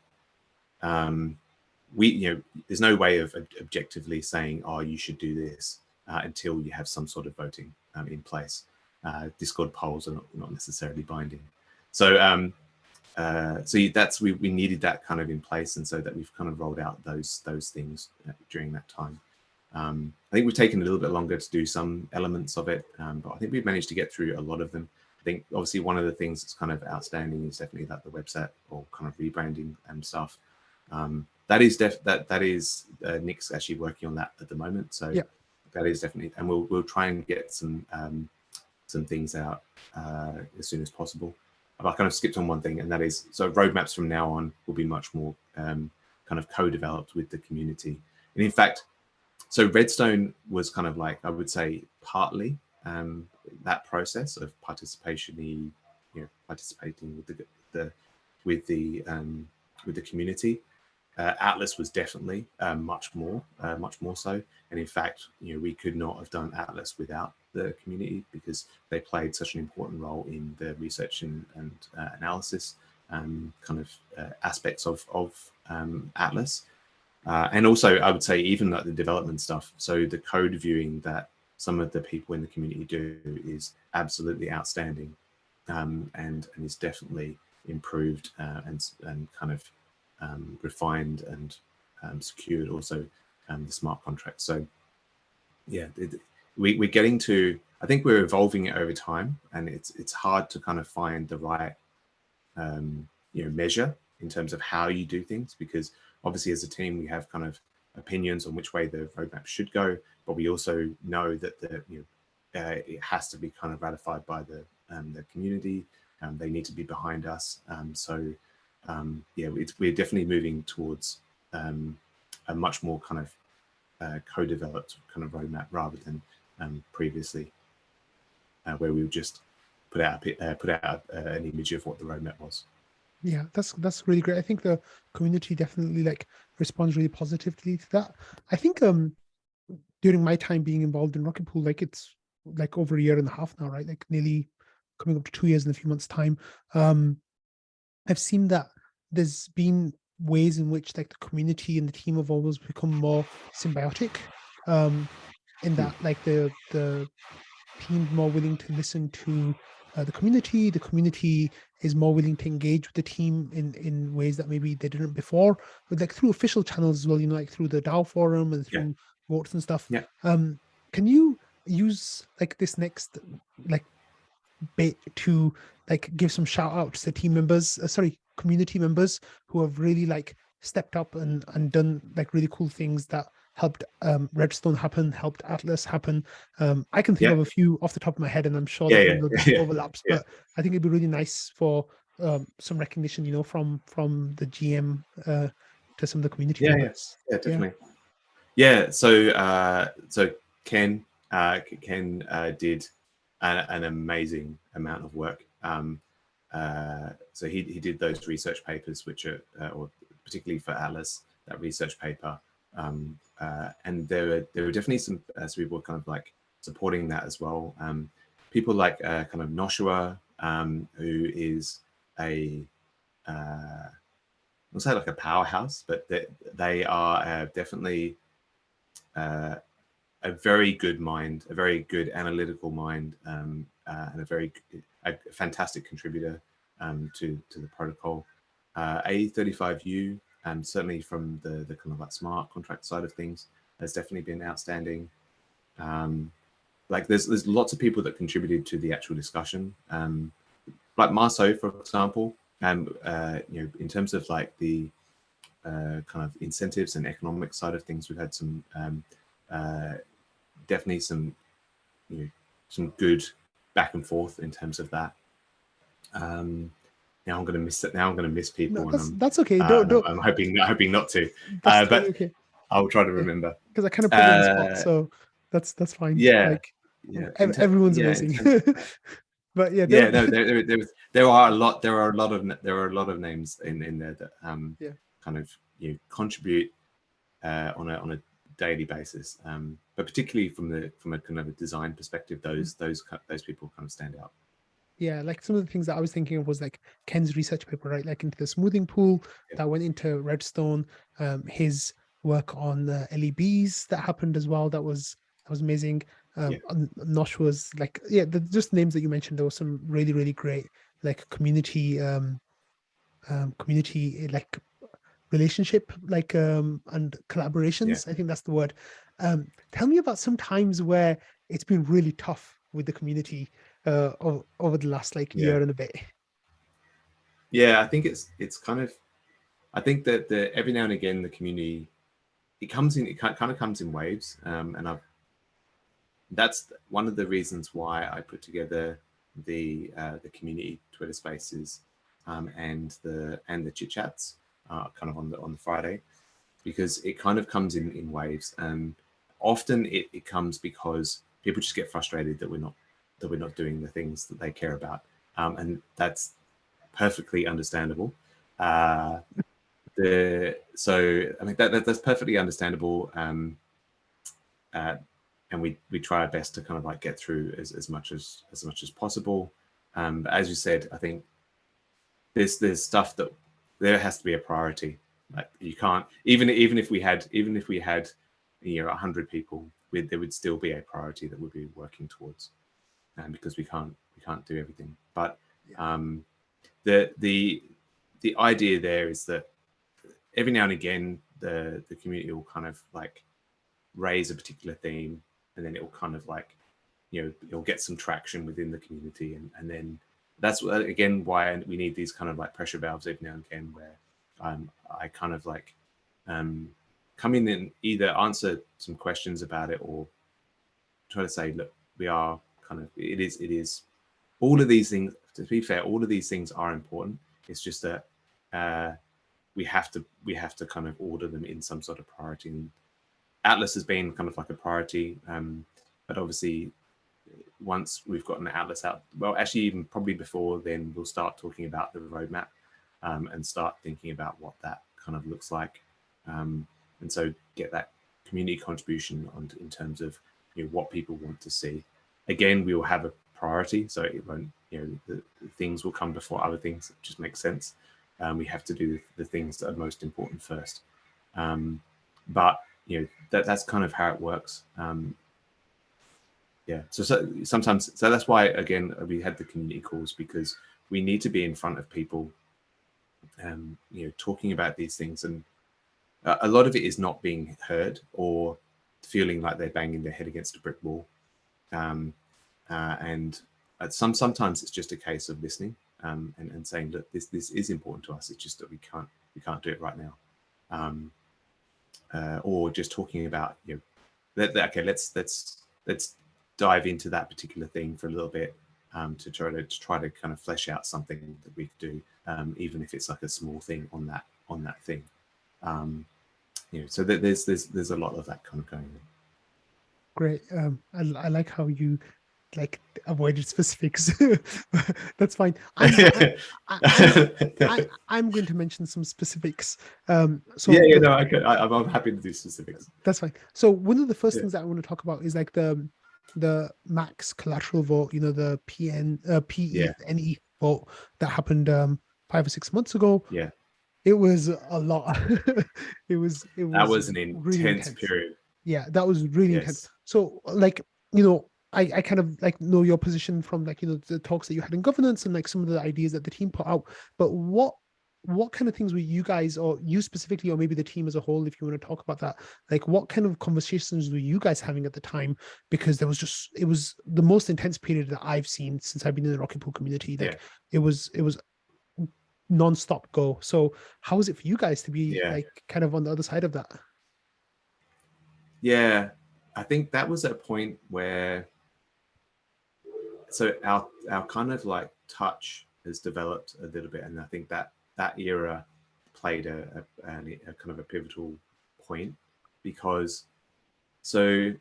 there's no way of objectively saying, oh, you should do this until you have some sort of voting in place. Discord polls are not necessarily binding. So we needed that kind of in place, and so that we've kind of rolled out those things during that time. I think we've taken a little bit longer to do some elements of it, but I think we've managed to get through a lot of them. I think obviously one of the things that's kind of outstanding is definitely that the website or kind of rebranding and stuff. That is Nick's actually working on that at the moment. So yeah, that is definitely, and we'll try and get some things out as soon as possible. I kind of skipped on one thing, and that is, so roadmaps from now on will be much more kind of co-developed with the community. And in fact, so Redstone was kind of like, I would say, partly that process of participating with the community. Atlas was definitely much more so, and in fact, we could not have done Atlas without the community, because they played such an important role in the research and analysis kind of aspects of Atlas. And also, I would say, even like the development stuff. So the code viewing that some of the people in the community do is absolutely outstanding, and is definitely improved and kind of refined and secured also the smart contract. So yeah, we're getting to, I think we're evolving it over time, and it's hard to kind of find the right measure in terms of how you do things, because obviously as a team we have kind of opinions on which way the roadmap should go, but we also know that it has to be kind of ratified by the community. They need to be behind us. Yeah, we're definitely moving towards a much more kind of co-developed kind of roadmap, rather than previously where we would just put out an image of what the roadmap was. Yeah, that's really great. I think the community definitely like responds really positively to that. I think during my time being involved in Rocketpool, like it's like over a year and a half now, right? Like nearly coming up to 2 years in a few months' time. I've seen that there's been ways in which like the community and the team have always become more symbiotic. In that like the team's more willing to listen to the community is more willing to engage with the team in ways that maybe they didn't before, but like through official channels as well, like through the DAO forum and through votes and stuff. Yeah. Can you use like this next like bit to like give some shout outs to team members, community members who have really like stepped up and done like really cool things that helped Redstone happen, helped Atlas happen. I can think of a few off the top of my head, and I'm sure that there'll be some overlaps, but I think it'd be really nice for some recognition, from the GM to some of the community members. Yeah, definitely. Yeah, so Ken did an amazing amount of work. So he did those research papers, which are, or particularly for Atlas, that research paper. And there were definitely some people kind of like supporting that as well. People like kind of Knoshua, who is I'll say like a powerhouse, but they are definitely a very good mind, a very good analytical mind, and a fantastic contributor to the protocol. A35U, certainly from the kind of like smart contract side of things, has definitely been outstanding. Like there's lots of people that contributed to the actual discussion. Like Marceau, for example, in terms of like the kind of incentives and economic side of things, we've had some definitely some good back and forth in terms of that. Now I'm going to miss it. Now I'm going to miss people. No, that's okay. Don't. I'm hoping not to. That's But okay. I'll try to remember. Because I kind of put you on the spot, so that's fine. Yeah. Like, yeah. Everyone's amazing. But yeah, no, there are a lot of names in there that kind of contribute on a daily basis, but particularly from a kind of a design perspective, those people kind of stand out. Yeah, like some of the things that I was thinking of was like Ken's research paper, right? Like into the smoothing pool that went into Redstone, his work on the LEBs that happened as well. That was amazing. Noshua's like, just names that you mentioned, there was some really, really great like community like relationship like and collaborations. I think that's the word. Tell me about some times where it's been really tough with the community over the last like year and a bit. I think it's kind of, I think that every now and again the community, it kind of comes in waves, and that's one of the reasons why I put together the community Twitter spaces and the chit chats kind of on the Friday, because it kind of comes in waves, and often it comes because people just get frustrated that we're not doing the things that they care about, and that's perfectly understandable. So I mean that's perfectly understandable, and we try our best to kind of like get through as much as possible. But as you said, I think there's stuff that there has to be a priority. Like you can't, even if we had 100 people, there would still be a priority that we'd be working towards, because we can't do everything. But the idea there is that every now and again the community will kind of like raise a particular theme, and then it will kind of like it'll get some traction within the community, and then that's again why we need these kind of like pressure valves every now and again, where I kind of like come in and either answer some questions about it or try to say, look, we are kind of, it is all of these things, to be fair, all of these things are important. It's just that we have to kind of order them in some sort of priority. And Atlas has been kind of like a priority, but obviously once we've gotten the Atlas out, well, actually even probably before then, we'll start talking about the roadmap and start thinking about what that kind of looks like, and so get that community contribution in terms of what people want to see. Again, we will have a priority, so it won't, the things will come before other things. It just makes sense. We have to do the things that are most important first, but that's kind of how it works. So sometimes, so that's why again we had the community calls, because we need to be in front of people, talking about these things, and a lot of it is not being heard or feeling like they're banging their head against a brick wall, and sometimes it's just a case of listening, and saying, look, this is important to us. It's just that we can't do it right now, or just talking about okay, let's dive into that particular thing for a little bit, to try to kind of flesh out something that we could do, even if it's like a small thing on that thing. So there's a lot of that kind of going on. Great. I like how you like avoided specifics. That's fine. I'm going to mention some specifics. I'm happy to do specifics. That's fine. So one of the first things that I want to talk about is like the max collateral vote, the PE vote that happened 5 or 6 months ago. Yeah, it was a lot. it was that was an really intense period. Yeah, that was really intense. So like I kind of like know your position from like the talks that you had in governance and like some of the ideas that the team put out, but what kind of things were you guys, or you specifically, or maybe the team as a whole, if you want to talk about that, like what kind of conversations were you guys having at the time? Because it was the most intense period that I've seen since I've been in the Rocketpool community. Like it was non-stop go. So how is it for you guys to be Yeah. like kind of on the other side of that? Yeah, I think that was a point where, so our kind of like touch has developed a little bit, and I think that era played a kind of a pivotal point, because so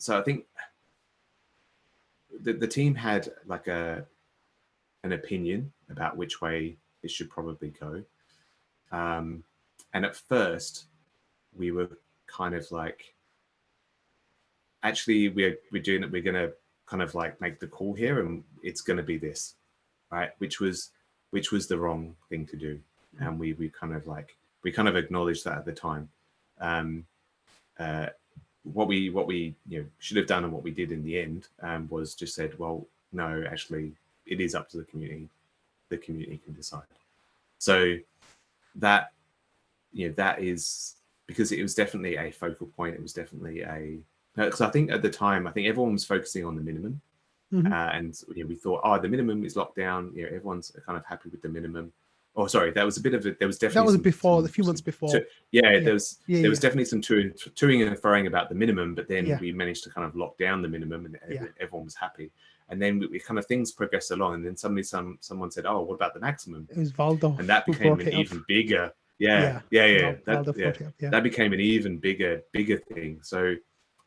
I think the team had like an opinion about which way it should probably go, and at first we were kind of like, actually we're doing it, we're going to kind of like make the call here and it's going to be this, right, which was the wrong thing to do, and we kind of like, we kind of acknowledged that at the time. What we should have done, and what we did in the end, was just said, well, no, actually it is up to the community can decide. So that, that is because it was definitely a focal point. It was definitely a, because I think at the time, I think everyone was focusing on the minimum. And we thought, oh, the minimum is locked down. Everyone's kind of happy with the minimum. Oh, sorry, that was a bit of a, there was definitely that was before, a few months before. There was definitely some toing and throwing about the minimum, but then we managed to kind of lock down the minimum, and everyone was happy. And then we kind of, things progressed along, and then suddenly someone said, oh, what about the maximum? It was Valdorf, and that became an even bigger. That became an even bigger thing. So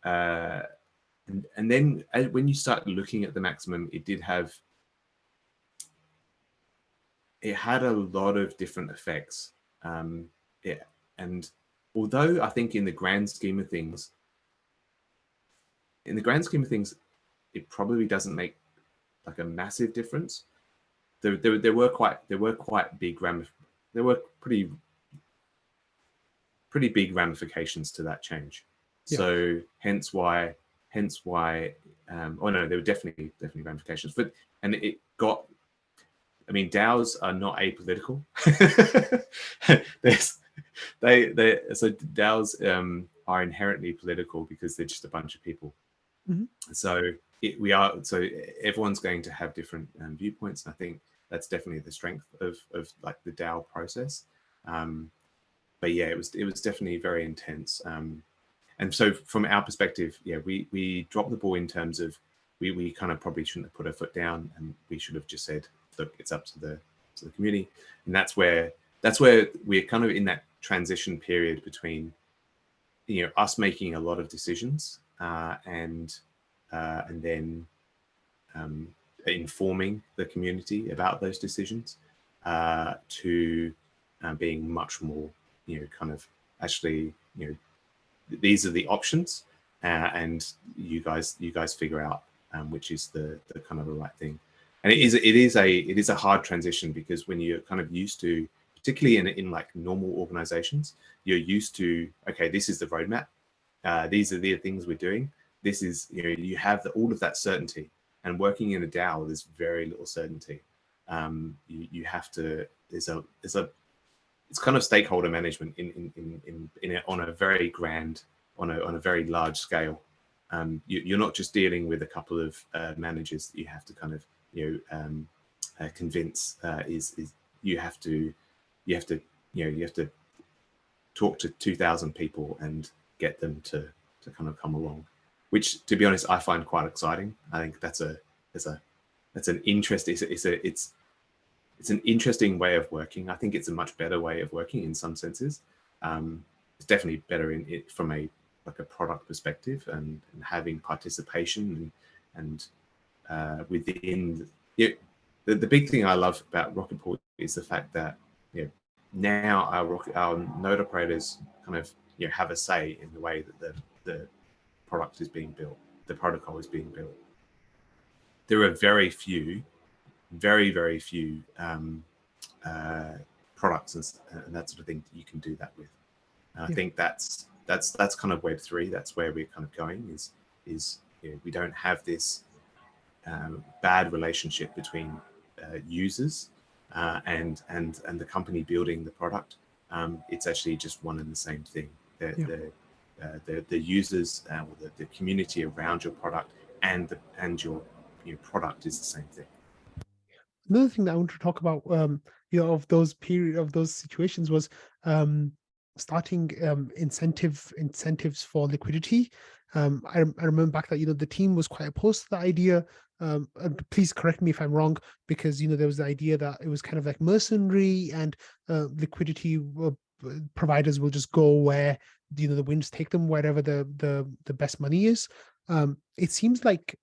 and then when you start looking at the maximum, it had a lot of different effects. And although I think in the grand scheme of things, it probably doesn't make like a massive difference. There were quite big there were pretty big ramifications to that change. So hence why oh no, there were definitely ramifications, but and it got, I mean, DAOs are not apolitical. So DAOs are inherently political because they're just a bunch of people. So so everyone's going to have different viewpoints, and I think that's definitely the strength of like the DAO process. But yeah, it was definitely very intense. And so from our perspective, we dropped the ball in terms of we kind of probably shouldn't have put our foot down, and we should have just said, look, it's up to the community. And that's where we're kind of in that transition period between us making a lot of decisions and then informing the community about those decisions, to being much more kind of actually these are the options, and you guys figure out which is the kind of the right thing. And it is a hard transition, because when you're kind of used to, particularly in like normal organizations, you're used to, okay, this is the roadmap, these are the things we're doing, this is, you have all of that certainty. And working in a DAO, there's very little certainty. You have to, it's kind of stakeholder management on a very grand, on a very large scale. You're not just dealing with a couple of managers that you have to kind of convince. You have to talk to 2,000 people and get them to kind of come along, which, to be honest, I find quite exciting. I think that's an interest. It's an interesting way of working. I think it's a much better way of working in some senses. It's definitely better in it from a product perspective, and having participation and within the big thing I love about Rocketpool is the fact that now our node operators kind of have a say in the way that the product is being built, the protocol is being built. There are very few products and that sort of thing that you can do that with. I think that's kind of Web3. That's where we're kind of going. Is we don't have this bad relationship between users and the company building the product. It's actually just one and the same thing. The users or the community around your product and your product is the same thing. another thing that I want to talk about, of those situations was starting incentives for liquidity. I remember back that the team was quite opposed to the idea. And please correct me if I'm wrong, because there was the idea that it was kind of like mercenary, and liquidity providers will just go where the winds take them, wherever the best money is. It seems like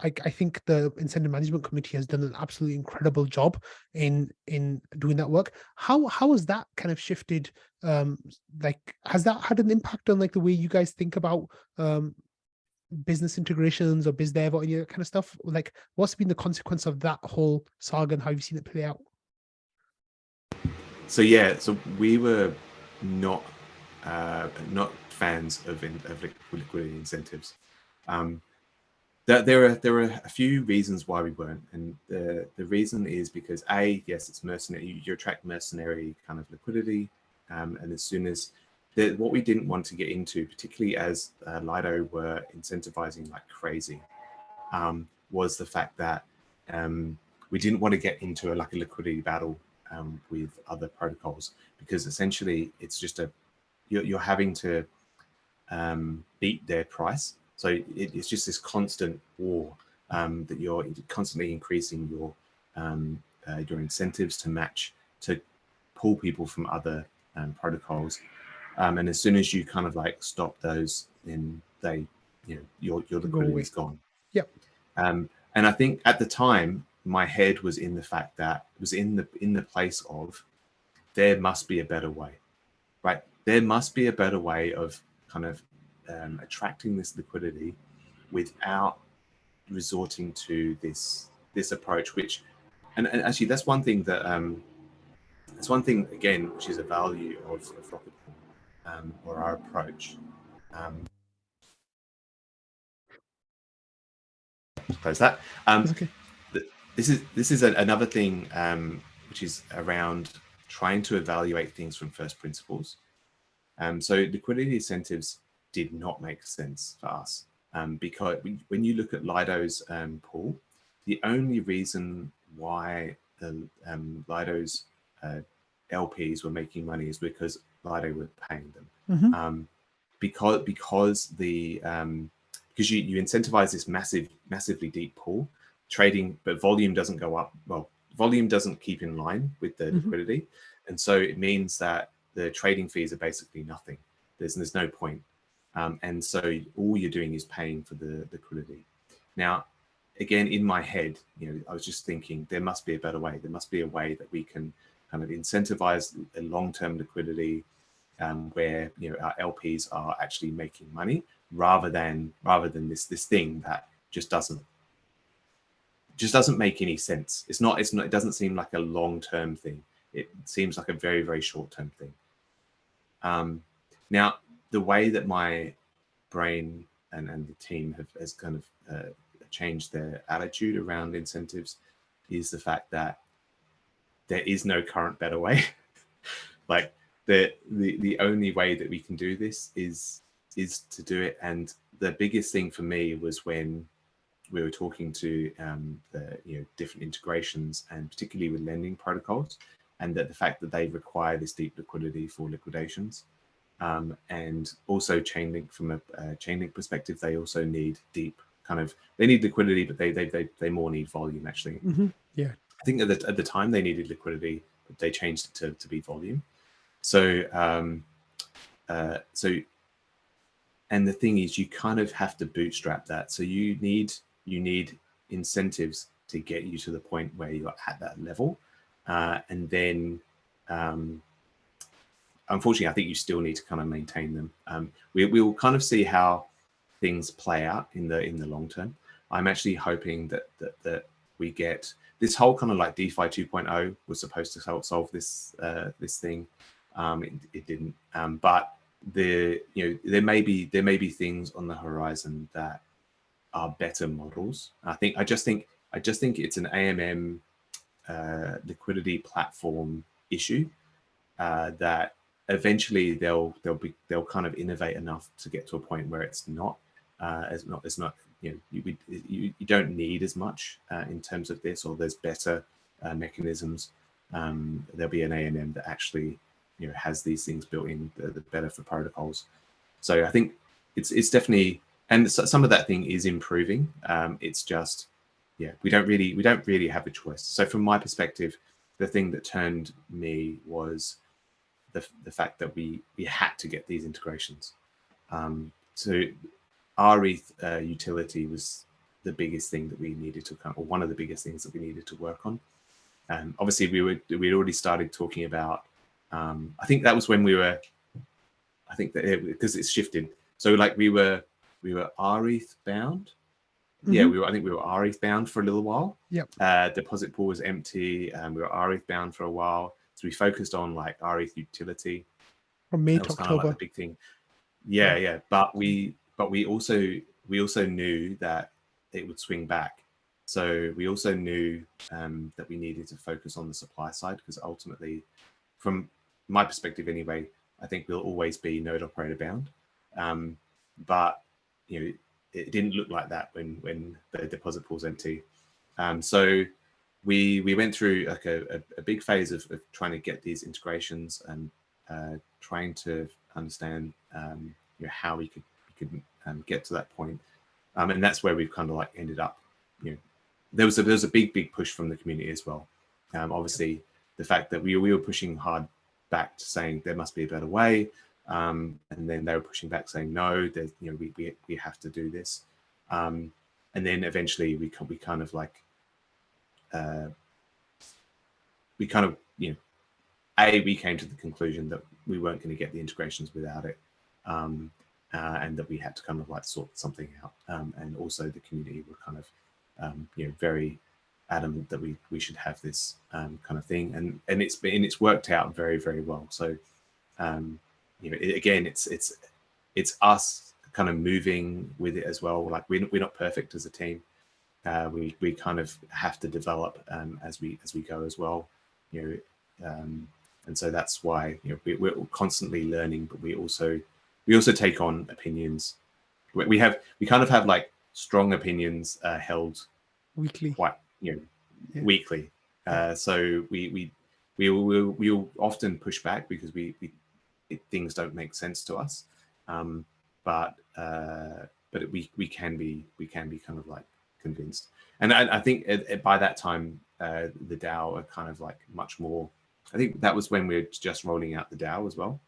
I think the incentive management committee has done an absolutely incredible job in doing that work. How has that kind of shifted? Has that had an impact on the way you guys think about business integrations or biz dev or any of that kind of stuff? What's been the consequence of that whole saga, and how have you seen it play out? So yeah, so we were not fans of liquidity incentives. There are a few reasons why we weren't, and the reason is because yes, it's mercenary. You attract mercenary kind of liquidity, and as soon as what we didn't want to get into, particularly as Lido were incentivizing like crazy, was the fact that we didn't want to get into a liquidity battle with other protocols, because essentially it's just you're having to beat their price. So it's just this constant war that you're constantly increasing your incentives to match, to pull people from other protocols. And as soon as you kind of stop those, then your liquidity is gone. Yep. And I think at the time, my head was in the fact that it was in the place of, there must be a better way, right? There must be a better way of kind of attracting this liquidity without resorting to this approach, which, and actually that's one thing that again, which is a value of Rocketpool, or our approach. Close that. Okay. This is another thing which is around trying to evaluate things from first principles. So liquidity incentives did not make sense for us, because when you look at Lido's pool, the only reason why the Lido's LPs were making money is because Lido were paying them. Because you incentivize this massively deep pool trading, but volume doesn't go up. Well, volume doesn't keep in line with the liquidity, and so it means that the trading fees are basically nothing. There's no point, and so all you're doing is paying for the liquidity. Now, again, in my head, I was just thinking there must be a better way. There must be a way that we can kind of incentivize a long-term liquidity, where our LPs are actually making money, rather than this thing that just doesn't make any sense. It doesn't seem like a long-term thing. It seems like a very, very short-term thing. Now, the way that my brain and the team has kind of changed their attitude around incentives is the fact that there is no current better way. Like the only way that we can do this is to do it. And the biggest thing for me was when we were talking to the different integrations, and particularly with lending protocols, and that the fact that they require this deep liquidity for liquidations, and also Chainlink, from a Chainlink perspective, they also need deep they need liquidity, but they more need volume actually. Yeah, I think at the time they needed liquidity, but they changed it to be volume. So and the thing is, you kind of have to bootstrap that. So you need incentives to get you to the point where you're at that level, and then unfortunately, I think you still need to kind of maintain them. We'll kind of see how things play out in the long term. I'm actually hoping that we get this whole kind of like DeFi 2.0 was supposed to solve this thing. It didn't, but there may be things on the horizon that are better models. I just think it's an AMM liquidity platform issue that eventually they'll kind of innovate enough to get to a point where it's not you don't need as much in terms of this, or there's better mechanisms. There'll be an A&M that actually has these things built in that are better for protocols. So I think it's definitely, and some of that thing is improving. It's just, we don't really have a choice. So from my perspective, the thing that turned me was the fact that we had to get these integrations. So our ETH utility was the biggest thing that we needed to, or one of the biggest things that we needed to work on. Obviously, we'd already started talking about. I think that was when we were. I think that because it's shifted. So like we were RETH bound. Yeah, I think we were RETH bound for a little while. Yep. Deposit pool was empty, and we were RETH bound for a while. So we focused on like RETH utility. From May that to was October. Kind of like the big thing. Yeah. But we also knew that it would swing back. So we also knew that we needed to focus on the supply side, because ultimately, from my perspective anyway, I think we'll always be node operator bound. But it didn't look like that when the deposit pool's empty. So we went through like a big phase of trying to get these integrations and trying to understand how we could get to that point. And that's where we've kind of like ended up. There was a big push from the community as well. Obviously, the fact that we were pushing hard back to saying there must be a better way, and then they were pushing back saying no, there's we have to do this, and then eventually we kind of like we came to the conclusion that we weren't going to get the integrations without it, and that we had to kind of like sort something out, and also the community were kind of very adamant that we should have this kind of thing, and it's worked out very, very well. So again, it's us kind of moving with it as well. Like we're not perfect as a team. We kind of have to develop as we go as well. And so that's why we're constantly learning, but we also take on opinions. We kind of have like strong opinions held Weekly. Quite weekly. So we will often push back because things don't make sense to us, but we can be kind of like convinced. And I think by that time the DAO are kind of like much more. I think that was when we were just rolling out the DAO as well.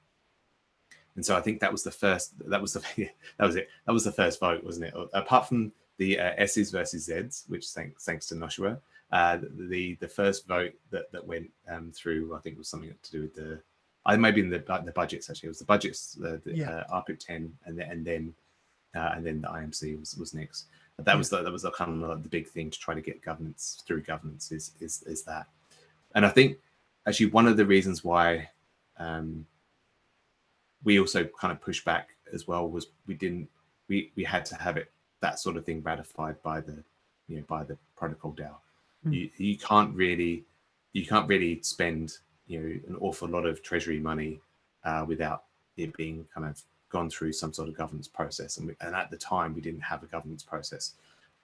And so I think that was the first. That was it. That was the first vote, wasn't it? Apart from the S's versus Z's, which thanks to Knoshua, the first vote that went through, I think, was something to do with the. Maybe in the budgets actually. It was the budgets, the RPIP 10, and then the IMC was next. But that was the kind of the big thing to try to get governance through governance is that. And I think actually one of the reasons why we also kind of pushed back as well was we had to have that sort of thing ratified by the protocol DAO. You can't really spend an awful lot of treasury money without it being kind of gone through some sort of governance process, and at the time we didn't have a governance process,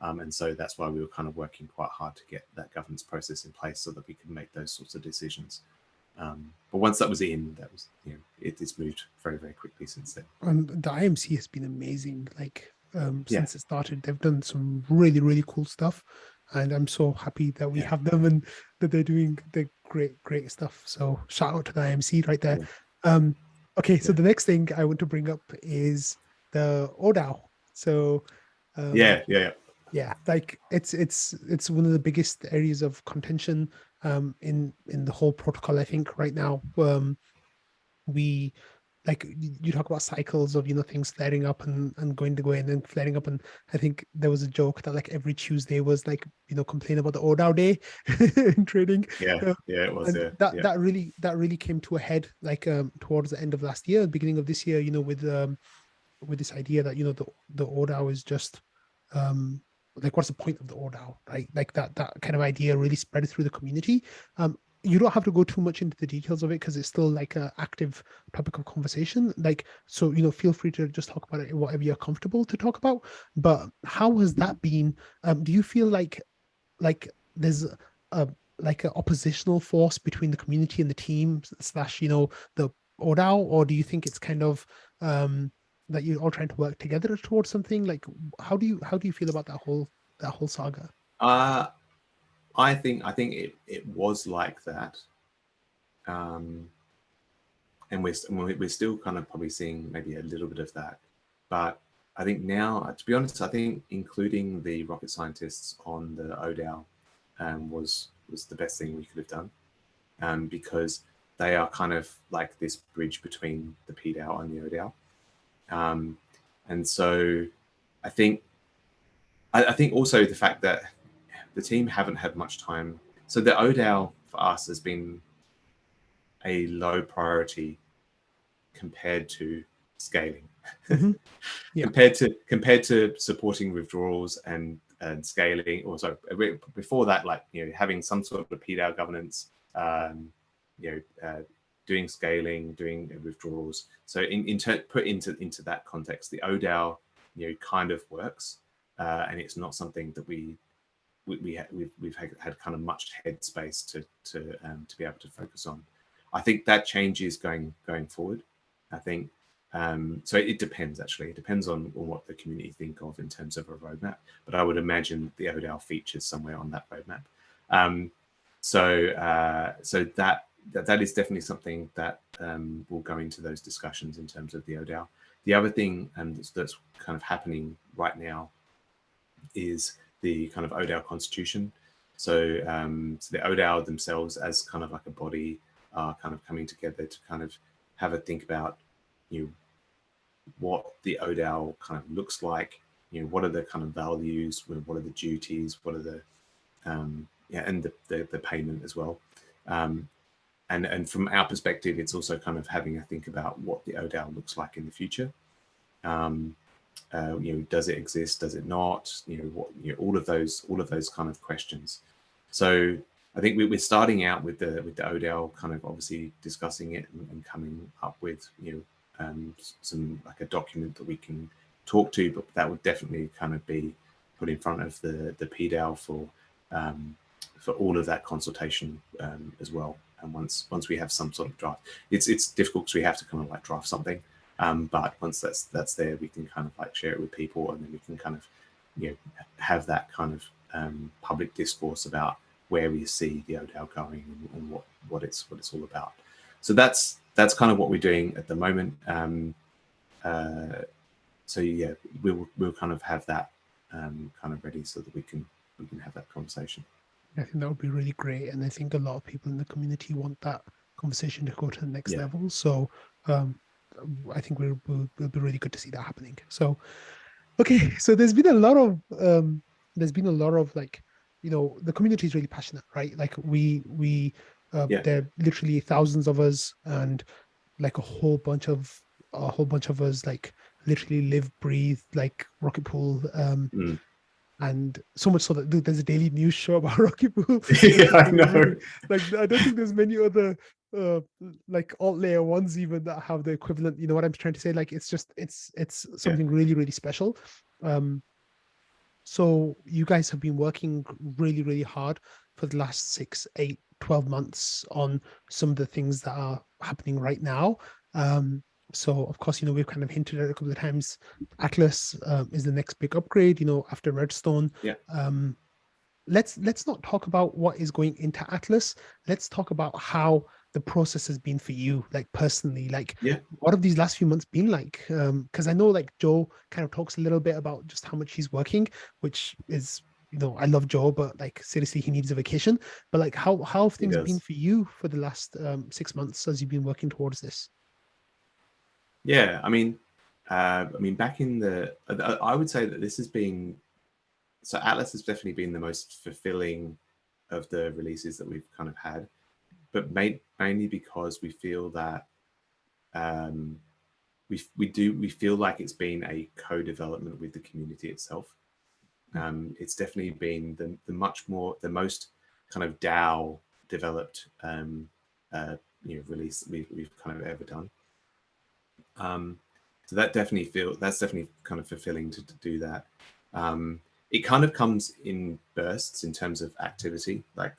and so that's why we were kind of working quite hard to get that governance process in place so that we could make those sorts of decisions. But once that was in, that was it's moved very, very quickly since then. And the IMC has been amazing. Like since it started, they've done some really, really cool stuff, and I'm so happy that we have them and that they're doing the great stuff. So shout out to the IMC right there. Okay, so the next thing I want to bring up is the oDAO. So like it's one of the biggest areas of contention in the whole protocol, I think, right now. We like you talk about cycles of things flaring up and going to go and then flaring up, and I think there was a joke that like every Tuesday was like complain about the oDAO day in trading. It was. And that really came to a head like towards the end of last year, beginning of this year, with this idea that the oDAO is just like, what's the point of the oDAO, right? Like that kind of idea really spread through the community. you don't have to go too much into the details of it because it's still like an active topic of conversation. Like, so, you know, feel free to just talk about it, whatever you're comfortable to talk about. But how has that been? Do you feel like there's a like an oppositional force between the community and the team slash, you know, the oDAO, or do you think it's kind of that you're all trying to work together towards something? Like, how do you feel about that whole saga? I think it was like that, and we're still kind of probably seeing maybe a little bit of that, but I think now, to be honest, I think including the rocket scientists on the oDAO was the best thing we could have done, because they are kind of like this bridge between the pDAO and the oDAO, and so I think also the fact that the team haven't had much time. So the oDAO for us has been a low priority compared to scaling. Mm-hmm. Yeah. compared to supporting withdrawals and scaling, or sorry, before that, like, you know, having some sort of pDAO governance, doing scaling, doing withdrawals. So put into that context, the oDAO, you know, kind of works, and it's not something that we've had kind of much headspace to be able to focus on. I think that changes going forward. I think so. It depends, actually. It depends on what the community think of in terms of a roadmap. But I would imagine the oDAO features somewhere on that roadmap. So that is definitely something that will go into those discussions in terms of the oDAO. The other thing that's kind of happening right now is the kind of oDAO constitution. So the oDAO themselves, as kind of like a body, are kind of coming together to kind of have a think about, you know, what the oDAO kind of looks like, you know, what are the kind of values, what are the duties, what are the and the payment as well. And from our perspective, it's also kind of having a think about what the oDAO looks like in the future. You know, does it exist? Does it not? You know, what, you know, all of those kind of questions. So I think we're starting out with the oDAO, kind of obviously discussing it and coming up with, you know, some like a document that we can talk to, but that would definitely kind of be put in front of the pDAO for all of that consultation as well. And once we have some sort of draft, it's difficult because we have to kind of like draft something. But once that's there, we can kind of like share it with people, and then we can kind of, you know, have that kind of public discourse about where we see the oDAO going and what it's all about. So that's kind of what we're doing at the moment. So yeah, we'll kind of have that kind of ready so that we can have that conversation. I think that would be really great, and I think a lot of people in the community want that conversation to go to the next level. So I think we'll be really good to see that happening. So okay, so there's been a lot of like, you know, the community is really passionate, right? Like there are literally thousands of us, and like a whole bunch of us like literally live, breathe like Rocketpool. And so much so that there's a daily news show about Rocketpool. Yeah, I know. Like, I don't think there's many other like alt layer ones even that have the equivalent. You know what I'm trying to say? Like, it's something really, really special. So you guys have been working really, really hard for the last 6, 8, 12 months on some of the things that are happening right now. So of course, you know, we've kind of hinted at it a couple of times. Atlas is the next big upgrade, you know, after Redstone. Yeah. Let's not talk about what is going into Atlas. Let's talk about how the process has been for you, like personally. Like, what have these last few months been like? Because I know like Joe kind of talks a little bit about just how much he's working, which is, you know, I love Joe, but like seriously, he needs a vacation. But like, how have things been for you for the last 6 months as you've been working towards this? Yeah, I mean, back in I would say that this has been, so Atlas has definitely been the most fulfilling of the releases that we've kind of had, but mainly because we feel that we feel like it's been a co-development with the community itself. It's definitely been the most kind of DAO developed release we've kind of ever done. So that's definitely kind of fulfilling to do that. It kind of comes in bursts in terms of activity. Like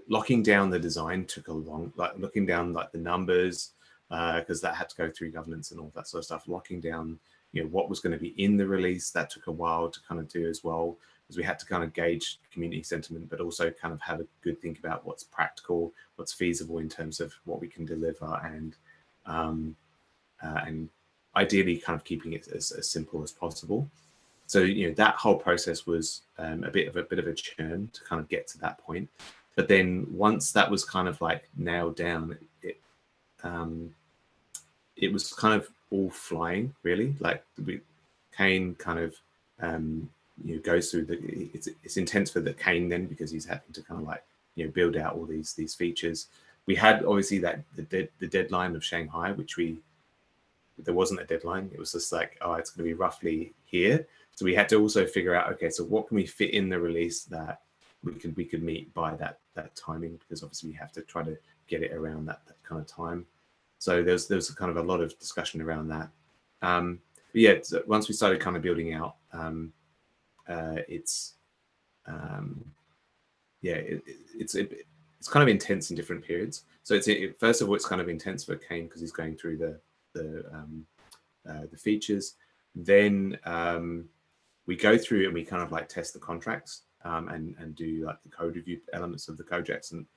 locking down the design took a long, like looking down like the numbers, because that had to go through governance and all that sort of stuff. Locking down, what was going to be in the release, that took a while to kind of do as well, because we had to kind of gauge community sentiment, but also kind of have a good think about what's practical, what's feasible in terms of what we can deliver, and ideally kind of keeping it as simple as possible. So that whole process was a bit of a churn to kind of get to that point. But then once that was kind of like nailed down, it was kind of all flying, really. Like Kane kind of goes through it's intense for the Kane then, because he's having to kind of like build out all these features. We had obviously that the deadline of Shanghai, which there wasn't a deadline. It was just like, oh, it's going to be roughly here. So we had to also figure out, okay, so what can we fit in the release that we could meet by that timing, because obviously we have to try to get it around that kind of time. So there's kind of a lot of discussion around that. But yeah, so once we started kind of building out, it's kind of intense in different periods. So first of all, it's kind of intense for Kane because he's going through the features. Then we go through and we kind of like test the contracts and do like the code review elements of the contracts and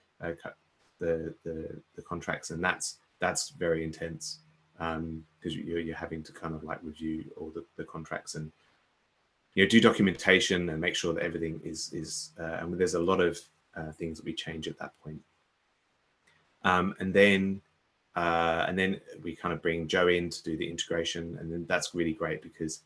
the contracts, and that's very intense because you're having to kind of like review all the contracts and do documentation and make sure that everything is and there's a lot of things that we change at that point. And then we kind of bring Joe in to do the integration, and then that's really great because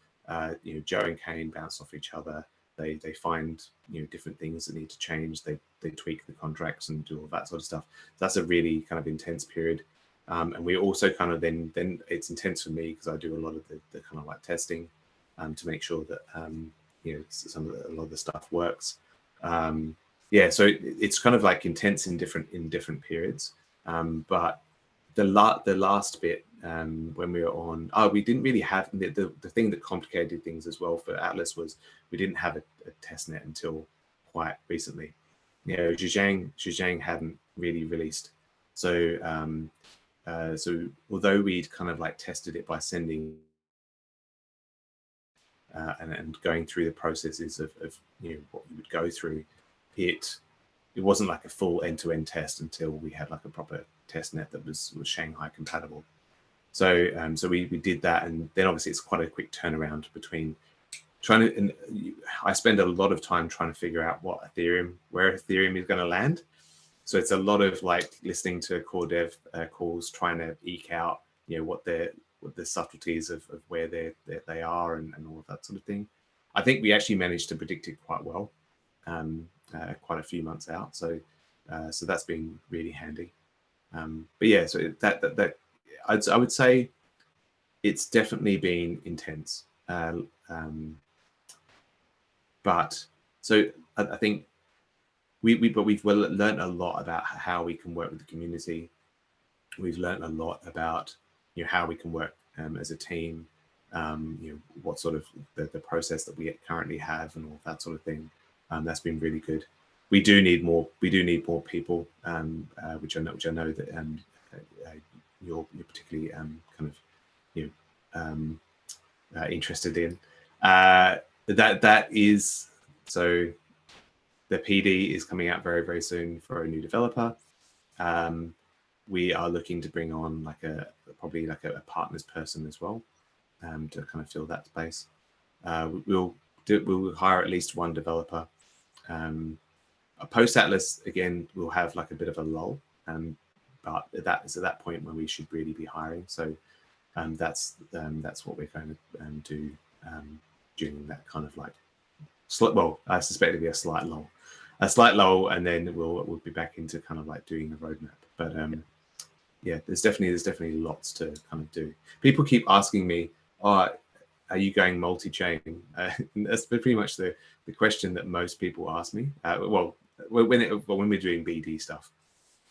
Joe and Kane bounce off each other. They find different things that need to change. They tweak the contracts and do all that sort of stuff. That's a really kind of intense period. And we also kind of then it's intense for me because I do a lot of the kind of like testing to make sure that a lot of the stuff works. Yeah, so it's kind of like intense in different periods. But the last bit when we were on, we didn't really have the thing that complicated things as well for Atlas was we didn't have a test net until quite recently. Zhejiang hadn't really released. So so although we'd kind of like tested it by sending and going through the processes of what we would go through, it wasn't like a full end-to-end test until we had like a proper test net that was Shanghai compatible. So so we did that, and then obviously it's quite a quick turnaround between trying to, and I spend a lot of time trying to figure out where Ethereum is going to land. So it's a lot of like listening to core dev calls, trying to eke out what the subtleties of where they are and all of that sort of thing. I think we actually managed to predict it quite well, quite a few months out. So so that's been really handy. But yeah, so that I would say it's definitely been intense. But so I think we've learned a lot about how we can work with the community. We've learned a lot about how we can work as a team. What sort of the process that we currently have and all that sort of thing. That's been really good. We do need more people, which I know that you're particularly kind of interested in. That is so. The PD is coming out very, very soon for a new developer. We are looking to bring on probably a partners person as well to kind of fill that space. We'll hire at least one developer. Post Atlas again, we'll have like a bit of a lull, but that is at that point when we should really be hiring. So that's what we're going to do during that kind of like. Well, I suspect it'll be a slight lull, and then we'll be back into kind of like doing the roadmap. But yeah, there's definitely lots to kind of do. People keep asking me, "Oh, are you going multi-chain?" That's pretty much the question that most people ask me. Well, when we're doing BD stuff,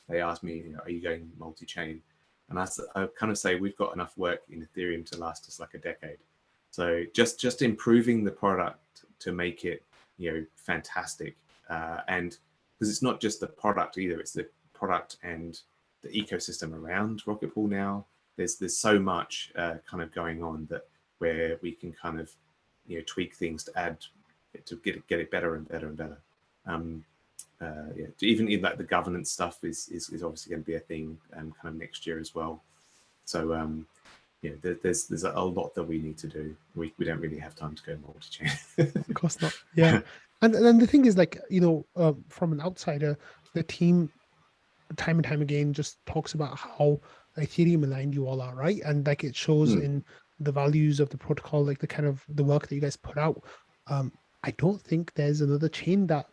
they ask me, are you going multi-chain? And I kind of say we've got enough work in Ethereum to last us like a decade. So just improving the product to make it, fantastic. And because it's not just the product either, it's the product and the ecosystem around Rocketpool now. There's so much kind of going on that where we can kind of tweak things to add to get it better and better and better. Even in like the governance stuff is obviously going to be a thing kind of next year as well. So there's a lot that we need to do. We don't really have time to go multi-chain. Of course not. Yeah. And then the thing is, like, from an outsider, the team time and time again just talks about how Ethereum aligned you all are, right? And like it shows in the values of the protocol, like the kind of the work that you guys put out. I don't think there's another chain that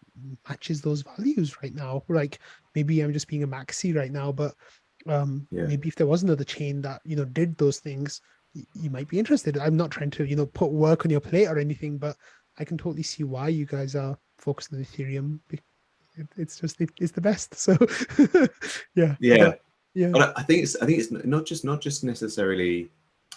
matches those values right now. Like maybe I'm just being a maxi right now, but maybe if there was another chain that did those things, you might be interested. I'm not trying to put work on your plate or anything, but I can totally see why you guys are focused on Ethereum. It's the best. So yeah. But I think it's not just necessarily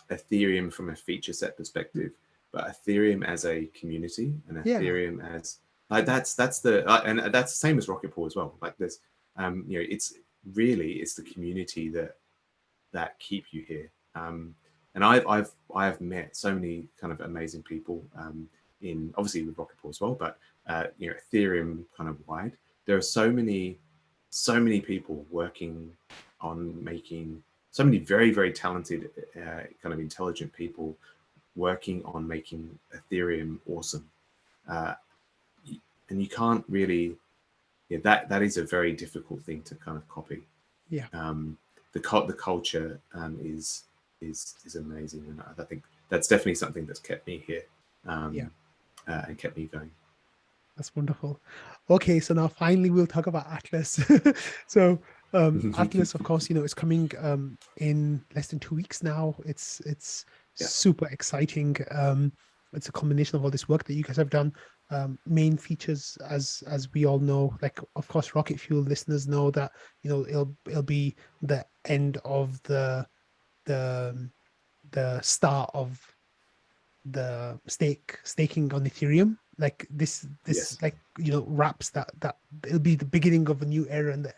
Ethereum from a feature set perspective, but Ethereum as a community and Ethereum as like that's the and that's the same as Rocketpool as well. Like there's it's the community that keep you here. And I've met so many kind of amazing people in obviously with Rocketpool as well, but Ethereum kind of wide. There are so many people working on making, so many very, very talented kind of intelligent people working on making Ethereum awesome. And you can't really, that is a very difficult thing to kind of copy. Yeah. The culture is amazing, and I think that's definitely something that's kept me here and kept me going. That's wonderful. Okay, so now finally we'll talk about Atlas. So Atlas, of course, is coming in less than 2 weeks now. It's super exciting. It's a combination of all this work that you guys have done. Main features, as we all know, like of course Rocket Fuel listeners know that it'll be the end of the start of the staking on Ethereum. Like this like wraps that it'll be the beginning of a new era and the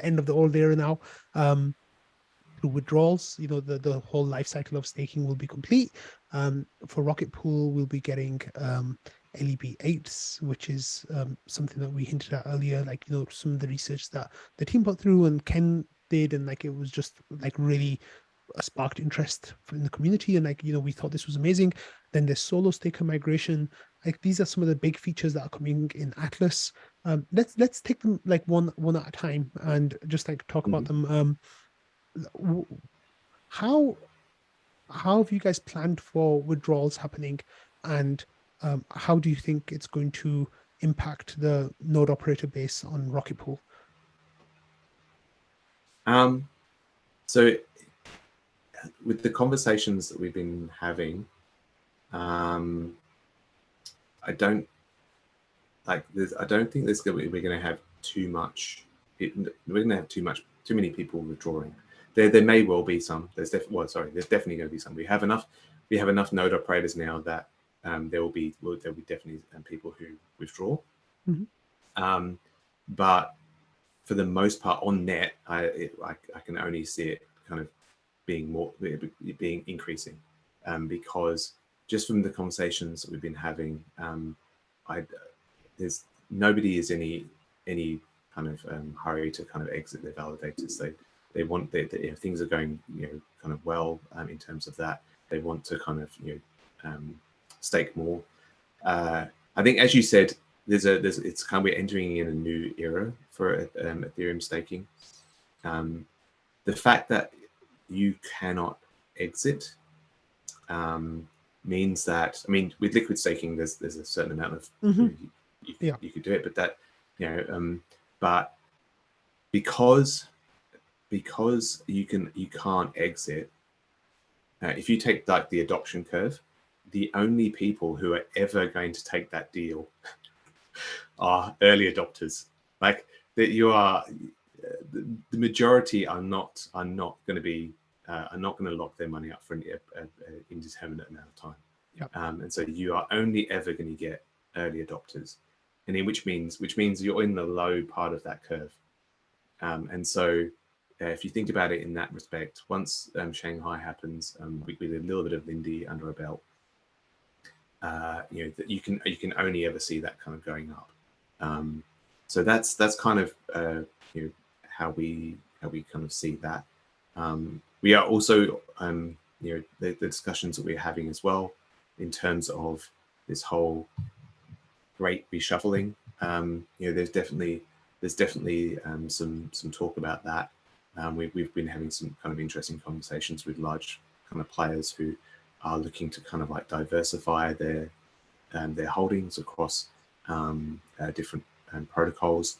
end of the old era now. Through withdrawals, the whole life cycle of staking will be complete. For Rocketpool, we'll be getting LEB8s, which is something that we hinted at earlier, like some of the research that the team put through and Ken did, and like it was just like really sparked interest in the community, and like we thought this was amazing. Then there's solo staker migration. Like these are some of the big features that are coming in Atlas. Let's take them like one at a time and just like talk about them. How have you guys planned for withdrawals happening, and how do you think it's going to impact the node operator base on Rocketpool? So with the conversations that we've been having, I don't think we're going to have too much. We're going to have too many people withdrawing. There may well be some. There's definitely going to be some. We have enough node operators now that there will be definitely people who withdraw. But for the most part, on net, I can only see it kind of being increasing, because just from the conversations that we've been having, there's nobody is any kind of hurry to kind of exit their validators. They want things are going kind of well in terms of that. They want to kind of stake more. I think, as you said, it's kind of, we're entering in a new era for Ethereum staking. The fact that you cannot exit means that, I mean, with liquid staking, there's a certain amount of you could do it, but that but because you can't exit. If you take like the adoption curve, the only people who are ever going to take that deal are early adopters. Like that, you are the majority are not going to be are not going to lock their money up for an indeterminate amount of time. Yep. And so you are only ever going to get early adopters, and then which means you're in the low part of that curve. And so if you think about it in that respect, once Shanghai happens, with a little bit of Lindy under our belt, you know, that you can only ever see that kind of going up. So that's kind of you know, how we kind of see that. We are also you know, the discussions that we're having as well in terms of this whole great reshuffling. You know, there's definitely some talk about that. We've been having some kind of interesting conversations with large kind of players who are looking to kind of like diversify their holdings across different protocols.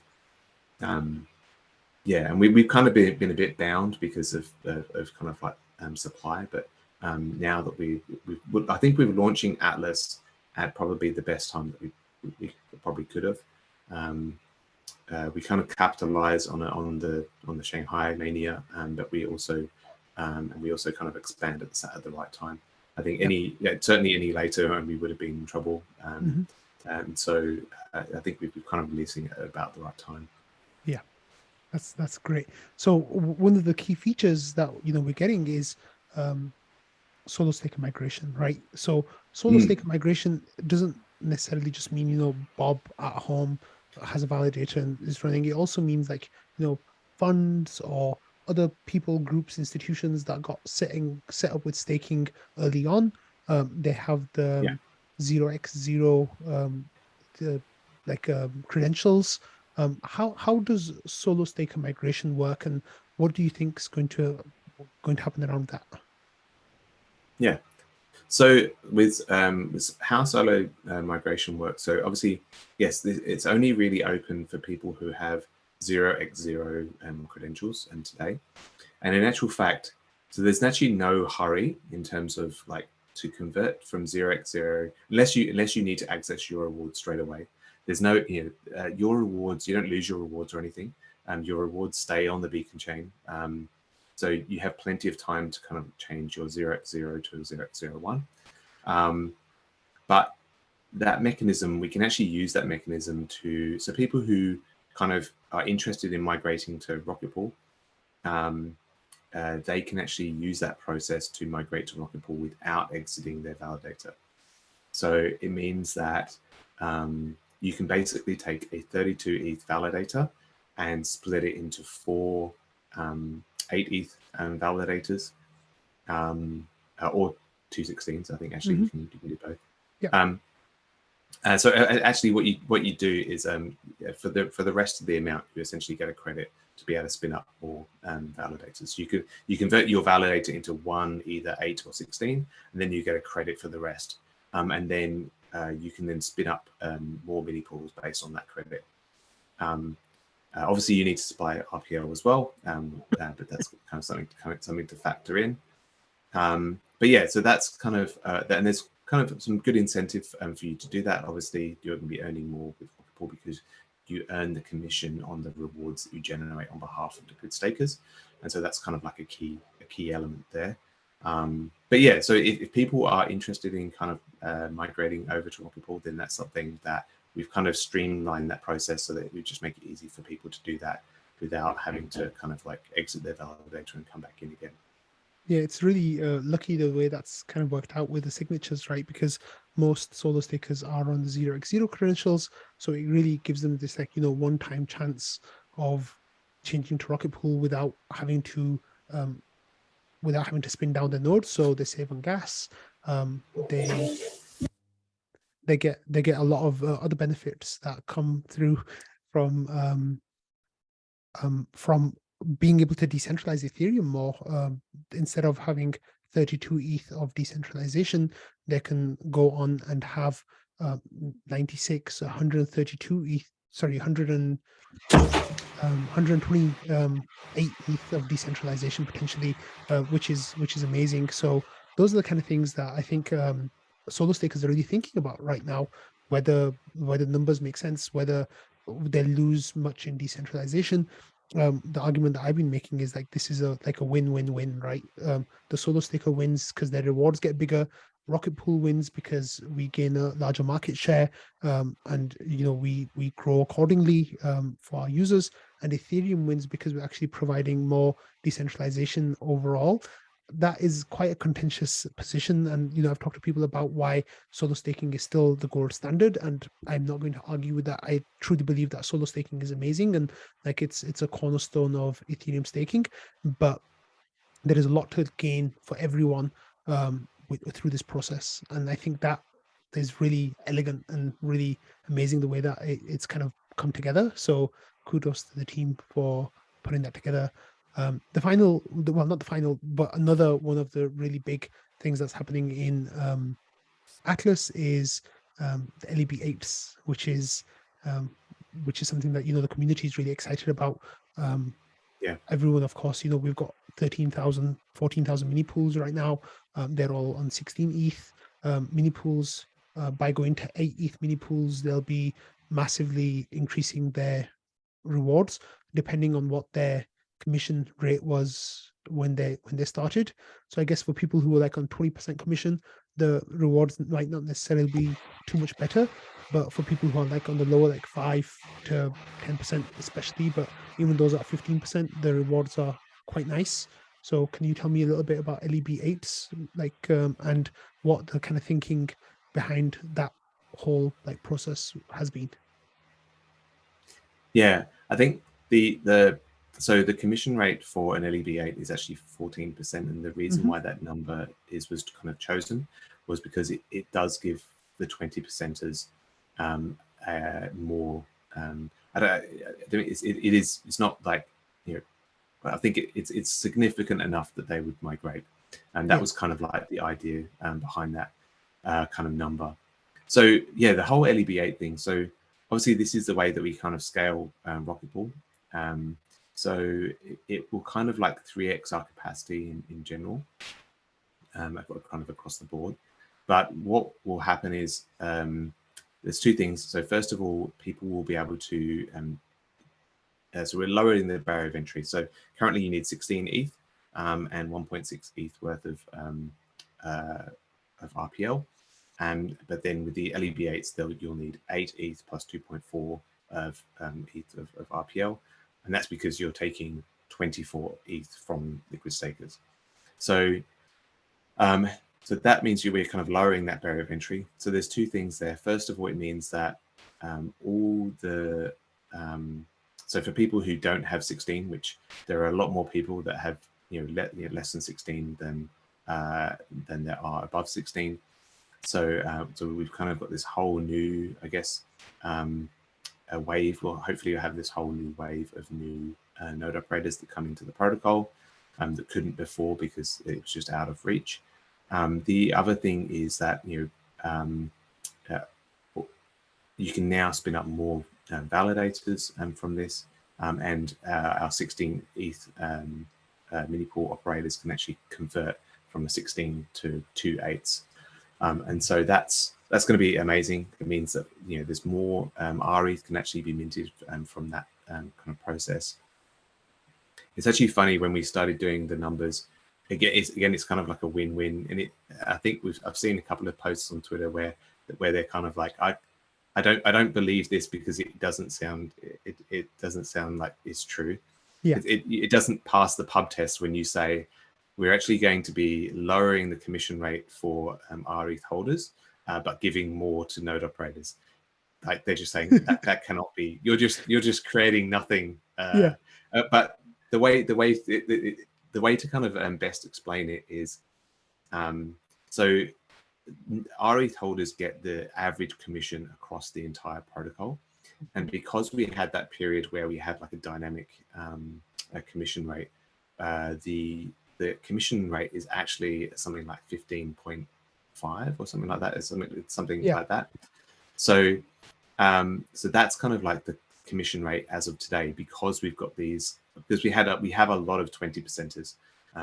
Yeah, and we've kind of been a bit bound because of kind of like supply, but now that I think we're launching Atlas at probably the best time that we probably could have. We kind of capitalize on the Shanghai mania, but we also kind of expand at the right time. I think certainly any later, and we would have been in trouble. And so I think we've kind of releasing it at about the right time. Yeah, that's great. So one of the key features that, you know, we're getting is solo staker migration, right? So solo staker migration doesn't necessarily just mean, you know, Bob at home has a validator and is running. It also means like, you know, funds or other people, groups, institutions that got set up with staking early on. They have the 0x0 credentials. How does solo staker migration work, and what do you think is going to happen around that? Yeah. So with how solo migration works, so obviously, yes, it's only really open for people who have 0x0 credentials and today. And in actual fact, so there's actually no hurry in terms of like to convert from 0x0 unless you need to access your rewards straight away. There's no, you know, your rewards, you don't lose your rewards or anything. Your rewards stay on the Beaconchain. So you have plenty of time to kind of change your 0x0 to 0x01. But that mechanism, we can actually use that mechanism to, so people who kind of are interested in migrating to Rocketpool, they can actually use that process to migrate to Rocketpool without exiting their validator. So it means that you can basically take a 32 ETH validator and split it into 4 8 ETH validators, or 216s. I think actually you can do both. Yeah. So actually, what you do is for the rest of the amount, you essentially get a credit to be able to spin up more validators. You convert your validator into one, either 8 or 16, and then you get a credit for the rest. And then you can then spin up more mini pools based on that credit. Obviously, you need to supply RPL as well, but that's kind of something to factor in. But yeah, so that's kind of and there's kind of some good incentive for you to do that. Obviously, you're going to be earning more with Rocketpool because you earn the commission on the rewards that you generate on behalf of liquid stakers, and so that's kind of like a key element there. But yeah, so if people are interested in kind of migrating over to Rocketpool, then that's something that we've kind of streamlined that process so that we just make it easy for people to do that without having to kind of like exit their validator and come back in again. Yeah, it's really lucky the way that's kind of worked out with the signatures, right? Because most solo stakers are on the 0x0 credentials, so it really gives them this, like, you know, one-time chance of changing to Rocketpool without having to spin down the node. So they save on gas. They get a lot of other benefits that come through from being able to decentralize Ethereum more. Instead of having 32 ETH of decentralization, they can go on and have 96, 132 ETH, sorry, 128 ETH of decentralization potentially, which is amazing. So those are the kind of things that I think solo stakers are really thinking about right now. whether numbers make sense, whether they lose much in decentralization. The argument that I've been making is like this is a win-win-win, right? The solo staker wins because their rewards get bigger. Rocketpool wins because we gain a larger market share, and we grow accordingly for our users. And Ethereum wins because we're actually providing more decentralization overall. That is quite a contentious position, and I've talked to people about why solo staking is still the gold standard, and I'm not going to argue with that. I truly believe that solo staking is amazing, and like it's a cornerstone of Ethereum staking, but there is a lot to gain for everyone through this process, and I think that is really elegant and really amazing the way that it's kind of come together. So kudos to the team for putting that together. Not the final, but another one of the really big things that's happening in Atlas is the LEB8s, which is something that the community is really excited about. Everyone, of course, we've got 13,000, 14,000 mini pools right now. They're all on 16 ETH mini pools. By going to 8 ETH mini pools, they'll be massively increasing their rewards depending on what their commission rate was when they started. So I guess for people who are like on 20% commission, the rewards might not necessarily be too much better, but for people who are like on the lower, like 5 to 10% especially, but even those at 15%, the rewards are quite nice. So can you tell me a little bit about LEB8s, and what the kind of thinking behind that whole process has been? Yeah, I think so the commission rate for an LEB8 is actually 14%, and the reason why that number was kind of chosen was because it does give the 20%ers more. It's not like but I think it's significant enough that they would migrate, and that was kind of like the idea behind that kind of number. So yeah, the whole LEB8 thing. So obviously this is the way that we kind of scale Rocketpool. So it will kind of like 3x our capacity in general, kind of across the board. But what will happen is there's two things. So first of all, people will be able to so we're lowering the barrier of entry. So currently you need 16 ETH and 1.6 ETH worth of RPL. But then with the LEB8s, you'll need 8 ETH plus 2.4 of ETH of RPL. And that's because you're taking 24 ETH from liquid stakers. So so that means we're kind of lowering that barrier of entry. So there's two things there. First of all, it means that all the so for people who don't have 16, which there are a lot more people that have less than 16 than there are above 16. So so we've kind of got this whole new, I guess, a wave. Well, hopefully you'll have this whole new wave of new node operators that come into the protocol that couldn't before because it was just out of reach. The other thing is that you can now spin up more validators from this, and our 16 ETH minipool operators can actually convert from a 16 to 2 8s, and so that's going to be amazing. It means that there's more RETH can actually be minted from that kind of process. It's actually funny when we started doing the numbers. It's kind of like a win-win, and I think I've seen a couple of posts on Twitter where they're kind of like I don't believe this because it doesn't sound like it's true. Yeah, it doesn't pass the pub test when you say we're actually going to be lowering the commission rate for RETH holders, but giving more to node operators. Like they're just saying that cannot be. You're just creating nothing. But the way to kind of best explain it is, so RETH holders get the average commission across the entire protocol, and because we had that period where we had like a dynamic commission rate, the commission rate is actually something like 15.5 or something like that. It's something like that. So so that's kind of like the commission rate as of today, because we've got these, because we have a lot of 20%ers.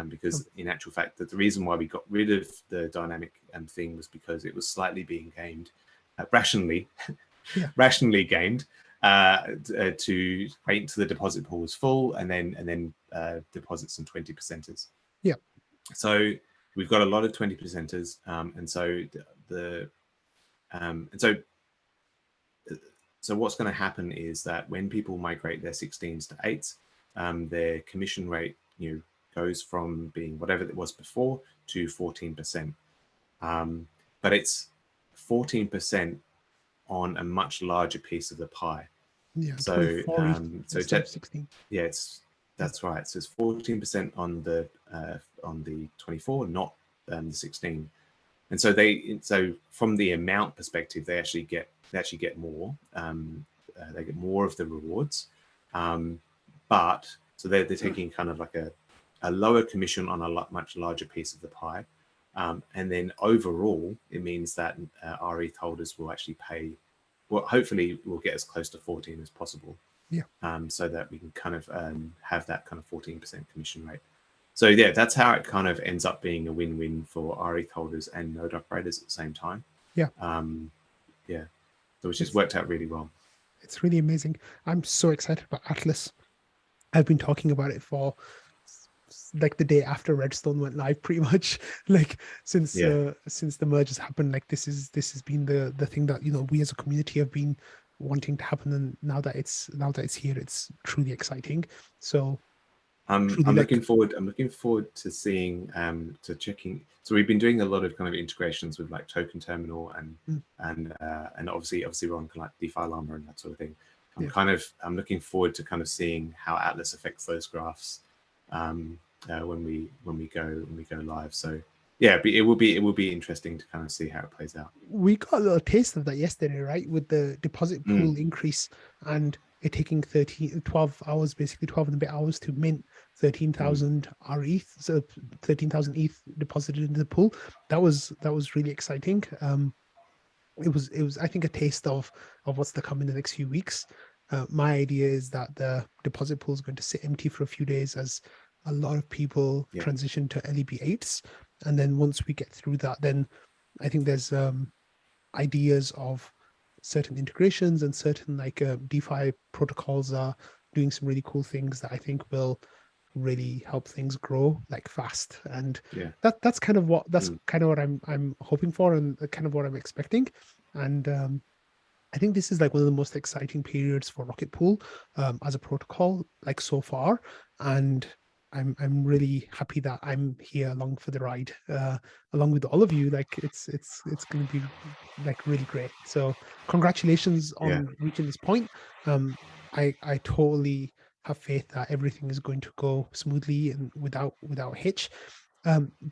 Because in actual fact, that the reason why we got rid of the dynamic thing was because it was slightly being gamed rationally Yeah. rationally gained to wait until the deposit pool was full and then deposit some 20%ers. Yeah. So we've got a lot of 20%ers, and so what's going to happen is that when people migrate their 16s to 8s, their commission rate goes from being whatever it was before to 14%. But it's 14% on a much larger piece of the pie. Yeah. So 24 so instead of 16. Yeah, that's right. So it's 14% on the 24, not the 16. And so from the amount perspective, they actually get more. They get more of the rewards, but so they're taking kind of like a lower commission on a much larger piece of the pie, and then overall it means that our ETH holders will actually pay. Well, hopefully we'll get as close to 14 as possible. Yeah. So that we can kind of have that kind of 14% commission rate. So yeah, that's how it kind of ends up being a win-win for our ETH holders and node operators at the same time. Yeah. Yeah. So which has worked out really well. It's really amazing. I'm so excited about Atlas. I've been talking about it for like the day after Redstone went live, pretty much. Like since the mergers happened, like this has been the thing that we as a community have been wanting to happen, and now that it's here, it's truly exciting. So I'm looking forward to seeing to checking. So we've been doing a lot of kind of integrations with like Token Terminal and obviously we're on like DeFi Llama and that sort of thing. I'm looking forward to kind of seeing how Atlas affects those graphs when we go live. So yeah, it will be interesting to kind of see how it plays out. We got a little taste of that yesterday, right? With the deposit pool increase and it taking 12 hours, basically 12 and a bit hours to mint 13,000 ETH, so 13,000 ETH deposited into the pool. That was really exciting. It was I think a taste of what's to come in the next few weeks. My idea is that the deposit pool is going to sit empty for a few days as a lot of people transition to LEB8s, and then once we get through that, then I think there's ideas of certain integrations and certain like DeFi protocols are doing some really cool things that I think will really help things grow like fast. And that's kind of what I'm hoping for and kind of what I'm expecting. And I think this is like one of the most exciting periods for Rocketpool as a protocol, like so far. And I'm really happy that I'm here along for the ride, along with all of you. Like it's going to be like really great. So congratulations on reaching this point. I totally have faith that everything is going to go smoothly and without hitch.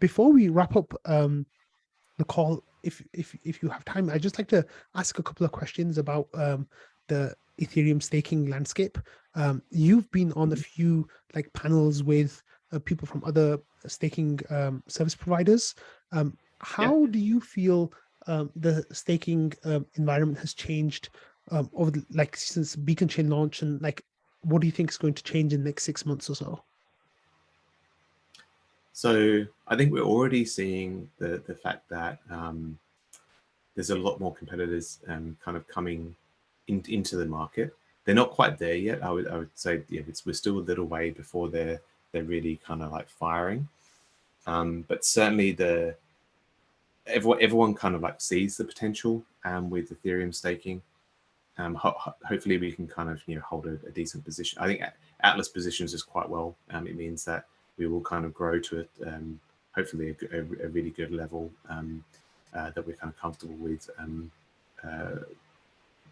Before we wrap up the call, if you have time, I'd just like to ask a couple of questions about the Ethereum staking landscape. You've been on a few like panels with people from other staking service providers. How do you feel the staking environment has changed over since Beaconchain launch, and like what do you think is going to change in the next 6 months or so? So I think we're already seeing the fact that there's a lot more competitors kind of coming into the market. They're not quite there yet. I would say we're still a little way before they're really kind of like firing. But certainly everyone kind of like sees the potential with Ethereum staking. Hopefully we can kind of hold a decent position. I think Atlas positions us quite well. It means that we will kind of grow to hopefully a really good level that we're kind of comfortable with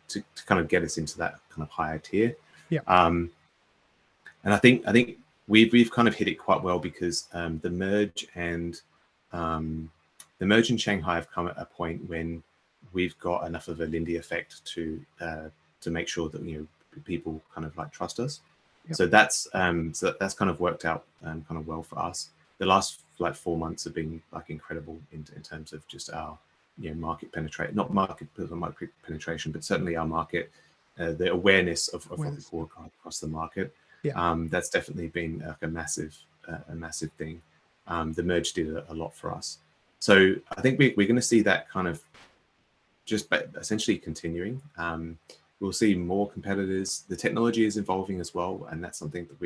to kind of get us into that kind of higher tier. And I think we've kind of hit it quite well because the merge and Shanghai have come at a point when we've got enough of a Lindy effect to make sure that people kind of like trust us. So that's kind of worked out kind of well for us. The last like 4 months have been like incredible in terms of just our market penetration, not market penetration, but certainly our market, the awareness of Rocketpool across the market. That's definitely been like a massive thing. The merge did a lot for us. So I think we're going to see that kind of just essentially continuing. We'll see more competitors. The technology is evolving as well, and that's something that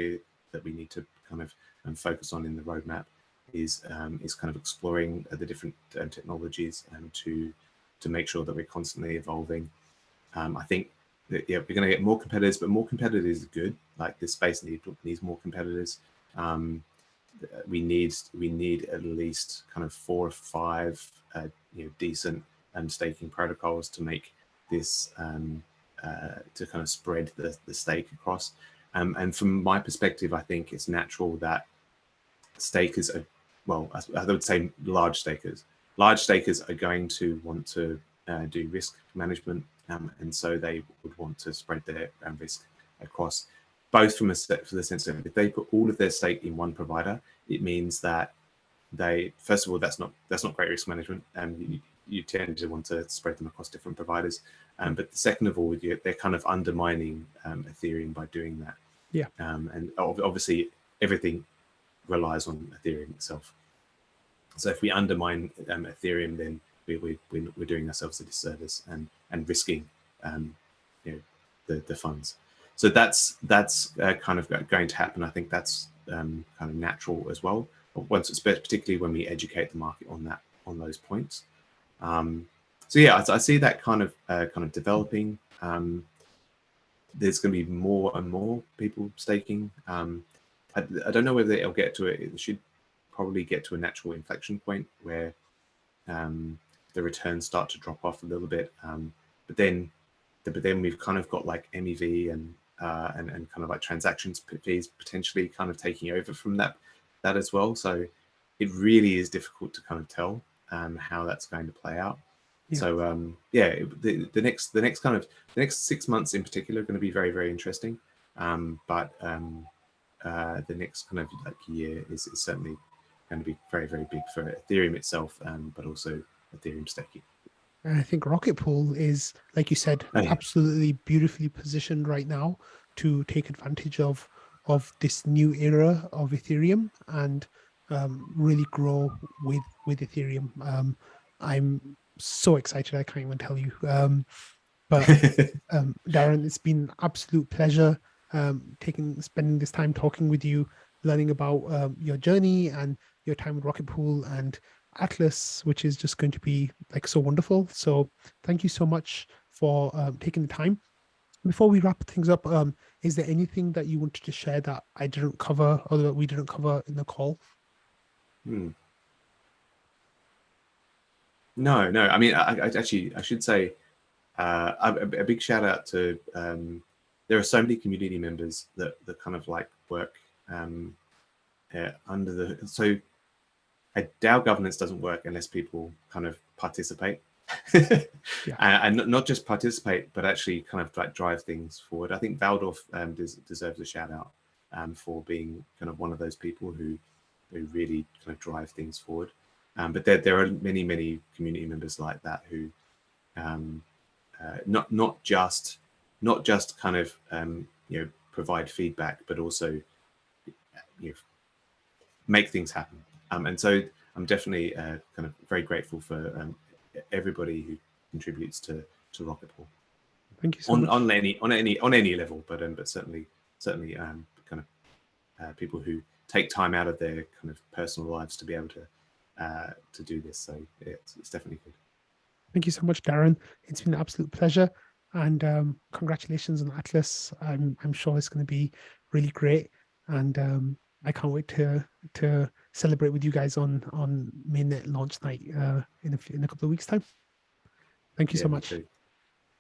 we need to kind of focus on in the roadmap. Is kind of exploring the different technologies to make sure that we're constantly evolving. I think that, yeah, we're going to get more competitors, but more competitors is good. Like, this space needs more competitors. We need at least kind of 4 or 5 decent staking protocols to make this to kind of spread the stake across. And from my perspective, I think it's natural that stakers are, well, I would say large stakers are going to want to do risk management, and so they would want to spread their risk across, both for the sense of, if they put all of their stake in one provider, it means that they, first of all, that's not great risk management, and you tend to want to spread them across different providers. But the second of all, they're kind of undermining Ethereum by doing that. Yeah. And obviously everything relies on Ethereum itself. So if we undermine Ethereum, then we're doing ourselves a disservice and risking the funds. So that's kind of going to happen. I think that's kind of natural as well. Once, particularly when we educate the market on those points. So yeah, I see that kind of developing. There's going to be more and more people staking. I don't know whether it'll get to it. It should probably get to a natural inflection point where the returns start to drop off a little bit. But then we've kind of got like MEV and kind of like transactions fees potentially kind of taking over from that as well. So it really is difficult to kind of tell how that's going to play out. Yeah. So yeah, the next 6 months in particular are going to be very, very interesting. But the next kind of like year is certainly going to be very, very big for Ethereum itself, but also Ethereum staking. And I think Rocketpool is, like you said, absolutely beautifully positioned right now to take advantage of this new era of Ethereum and really grow with Ethereum. I'm so excited, I can't even tell you. But Darren, it's been an absolute pleasure spending this time talking with you, learning about your journey and your time with Rocketpool and Atlas, which is just going to be like so wonderful. So thank you so much for taking the time. Before we wrap things up, is there anything that you wanted to share that I didn't cover or that we didn't cover in the call? No. I mean, I should say a big shout out to there are so many community members that kind of like work under the, so a DAO governance doesn't work unless people kind of participate. Yeah. And not just participate, but actually kind of like drive things forward. I think Valdorf deserves a shout out for being kind of one of those people who really kind of drive things forward. But there are many community members like that who not just kind of provide feedback, but also make things happen. And so I'm definitely kind of very grateful for everybody who contributes to Rocketpool. Thank you so much. On any level, but certainly kind of people who take time out of their kind of personal lives to be able to do this. So yeah, it's definitely good. Thank you so much, Darren. It's been an absolute pleasure, and congratulations on Atlas. I'm sure it's going to be really great, and I can't wait to celebrate with you guys on mainnet launch night in a couple of weeks' time. Thank you so much.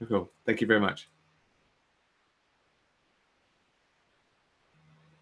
Cool. Thank you very much.